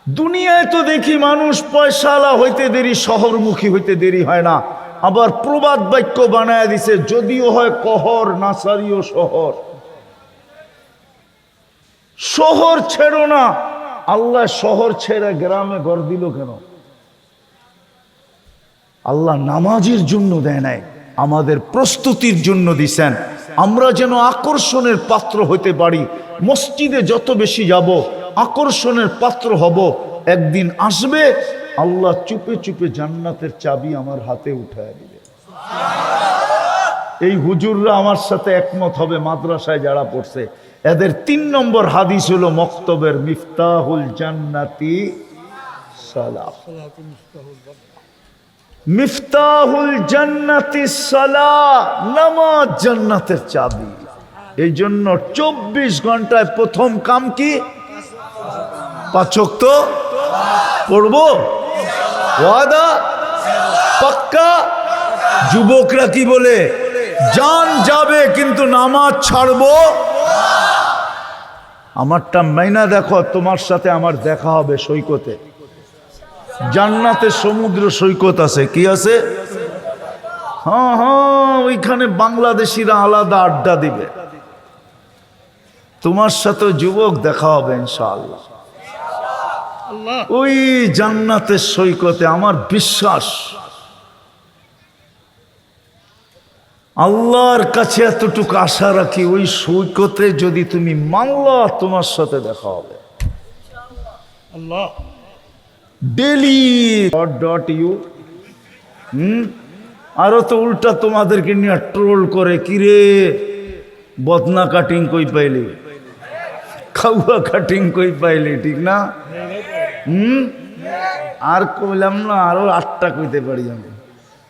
Speaker 1: দুনিয়ায় তো দেখি মানুষ পয়সাওয়ালা হইতে দেরি, শহরমুখী হইতে দেরি হয় না। আবার প্রবাদ বাক্য বানায় দিছে, যদিও হয় কহর নাসারিও শহর। শহর ছেড়ো না, আল্লাহ শহর ছেড়ে গ্রামে ঘর দিল কেন? আল্লাহ নামাজের জন্য দেয় নাই, আমাদের প্রস্তুতির জন্য দিছেন, আমরা যেন আকর্ষণের পাত্র হইতে পারি। মসজিদে যত বেশি যাব আকর্ষণের পাত্র হব। একদিন আসবে আল্লাহ চুপে চুপে জান্নাতের চাবি আমার হাতে উঠায় দিবে। এই হুজুররা আমার সাথে একমত হবে, মাদ্রাসায় যারা পড়ছে এদের 3 নম্বর হাদিস হলো মক্তবের, মিফতাহুল জান্নাতি সালাহ। মিফতাহুল জান্নাতি সালাহ, নামাজ জান্নাতের চাবি। এই জন্য 24 ঘন্টায় প্রথম কাম কি? 5 ওয়াক্ত পড়বো, ওয়াদা পাক্কা। যুবকরা কি বলে? জান যাবে কিন্তু নামাজ ছাড়বো। আমারটা মাইনা দেখো, তোমার সাথে আমার দেখা হবে সৈকতে। জান্নাতে সমুদ্র সৈকত আছে, কি আছে? হ্যাঁ হ্যাঁ, ওইখানে বাংলাদেশিরা আলাদা আড্ডা দিবে। তোমার সাথে যুবক দেখা হবে ইনশাআল্লাহ ওই জান্নাতের সৈকতে। আমার বিশ্বাস, আল্লাহর কাছে এতটুকু আশা রাখি, ওই সৈকতে যদি তুমি মানলা, তোমার সাথে দেখা হবে
Speaker 2: আল্লাহ।
Speaker 1: Daily .you. আরো তো উল্টা তোমাদেরকে নিয়ে ট্রোল করে, কিরে বদনা কাটিং কই পাইলি, খাওয়া কাটিং কই পাইলি, ঠিক না? আর কইলাম না, আরো 8টা কইতে পারি আমি।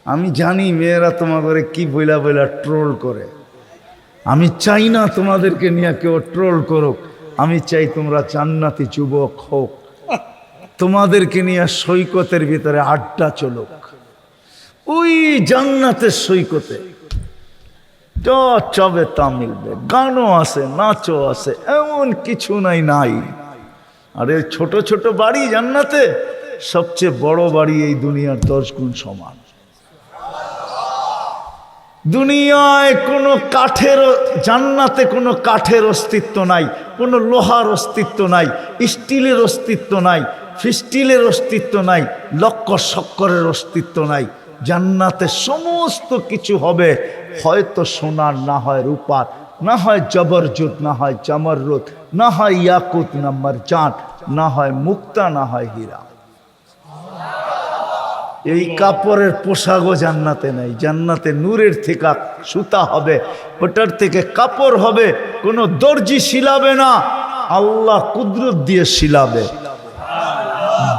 Speaker 1: আমি জানি মেয়েরা তোমাদের কি বইলা বইলা ট্রোল করে। আমি চাই না তোমাদেরকে নিয়ে কেউ ট্রোল করুক। আমি চাই তোমরা জান্নাতি যুবক হোক, তোমাদেরকে নিয়ে সৈকতের ভিতরে আড্ডা চলুক ওই জান্নাতের সৈকতে। যা চাবে তা মিলবে, গানও আছে, নাচও আছে, এমন কিছু নাই নাই। আর এই ছোট ছোট বাড়ি জান্নাতে, সবচেয়ে বড় বাড়ি এই দুনিয়ার 10 গুণ সমান। দুনিয়ায় কোনো কাঠের, জান্নাতে কোনো কাঠের অস্তিত্ব নাই, কোনো লোহার অস্তিত্ব নাই, স্টিলের অস্তিত্ব নাই, ফিস্টিলের অস্তিত্ব নাই, লক্কর শক্করের অস্তিত্ব নাই। জান্নাতে সমস্ত কিছু হবে, হয়তো সোনার, না হয় রূপার, না হয় জবরজুত, না হয় জামররুত, না হয় ইয়াকুত, না মারজান, না হয় মুক্তা, না হয় হীরা। এই কাপড়ের পোশাকও জান্নাতে নাই। জান্নাতে নূরের থেকে সুতা হবে, ওটার থেকে কাপড় হবে। কোনো দর্জি শিলাবে না, আল্লাহ কুদরত দিয়ে শিলাবে।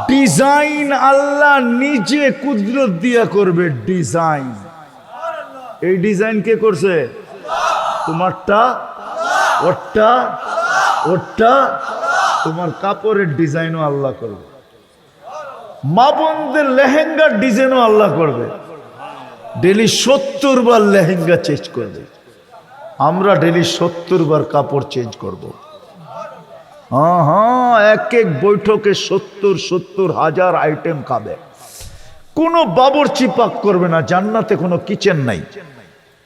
Speaker 1: ডিজাইন আল্লাহ নিজে কুদরত দিয়ে করবে ডিজাইন। এই ডিজাইন কে করছে? তোমারটা, ওরটা, ওরটা। তোমার কাপড়ের ডিজাইনও আল্লাহ করবে, মা বোনদের লেহেঙ্গার ডিজাইনও আল্লাহ করবে। ডেলি 70 বার লেহেঙ্গা চেঞ্জ করবে, আমরা ডেলি 70 বার কাপড় চেঞ্জ করব। হ্যাঁ হ্যাঁ, এক এক বৈঠকে 70 হাজার আইটেম খাবে। কোনো বাবরচি পাক করবে না। জান্নাতে কোনো কিচেন নাই,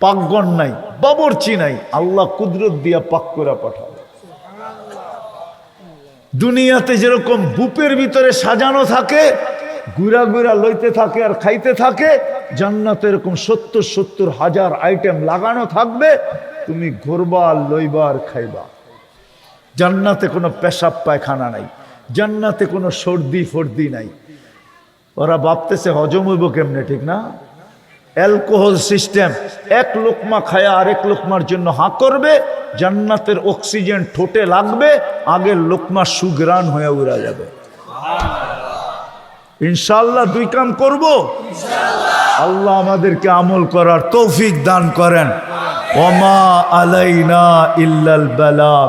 Speaker 1: পাকঘর নাই, বাবরচি নাই, আল্লাহ কুদরত দিয়া পাক করে পাঠাবে। দুনিয়াতে যেরকম বুপের ভিতরে সাজানো থাকে, গুড়া গুড়া লইতে থাকে আর খাইতে থাকে, জান্নাতে এরকম 70,000 আইটেম লাগানো থাকবে, তুমি ঘুরবা আর লইবা আর খাইবা। জান্নাতে কোনো পেশাব পায়খানা নাই, জান্নাতে কোনো সর্দি ফর্দি নাই। ওরা ভাবতেছে হজম হইব কেমনে, ঠিক না? অ্যালকোহল সিস্টেম, এক লোকমা খায়া আরেক লোকমার জন্য হাঁ করবে, জান্নাতের অক্সিজেন ঠোঁটে লাগবে, আগের লোকমা সুগ্রাণ হয়ে উড়া যাবে। ইনশাআল্লাহ দুই কাম করব, আল্লাহ আমাদেরকে আমল করার তৌফিক দান করেন। ওমা আলাইনা ইল্লাল বালাগ।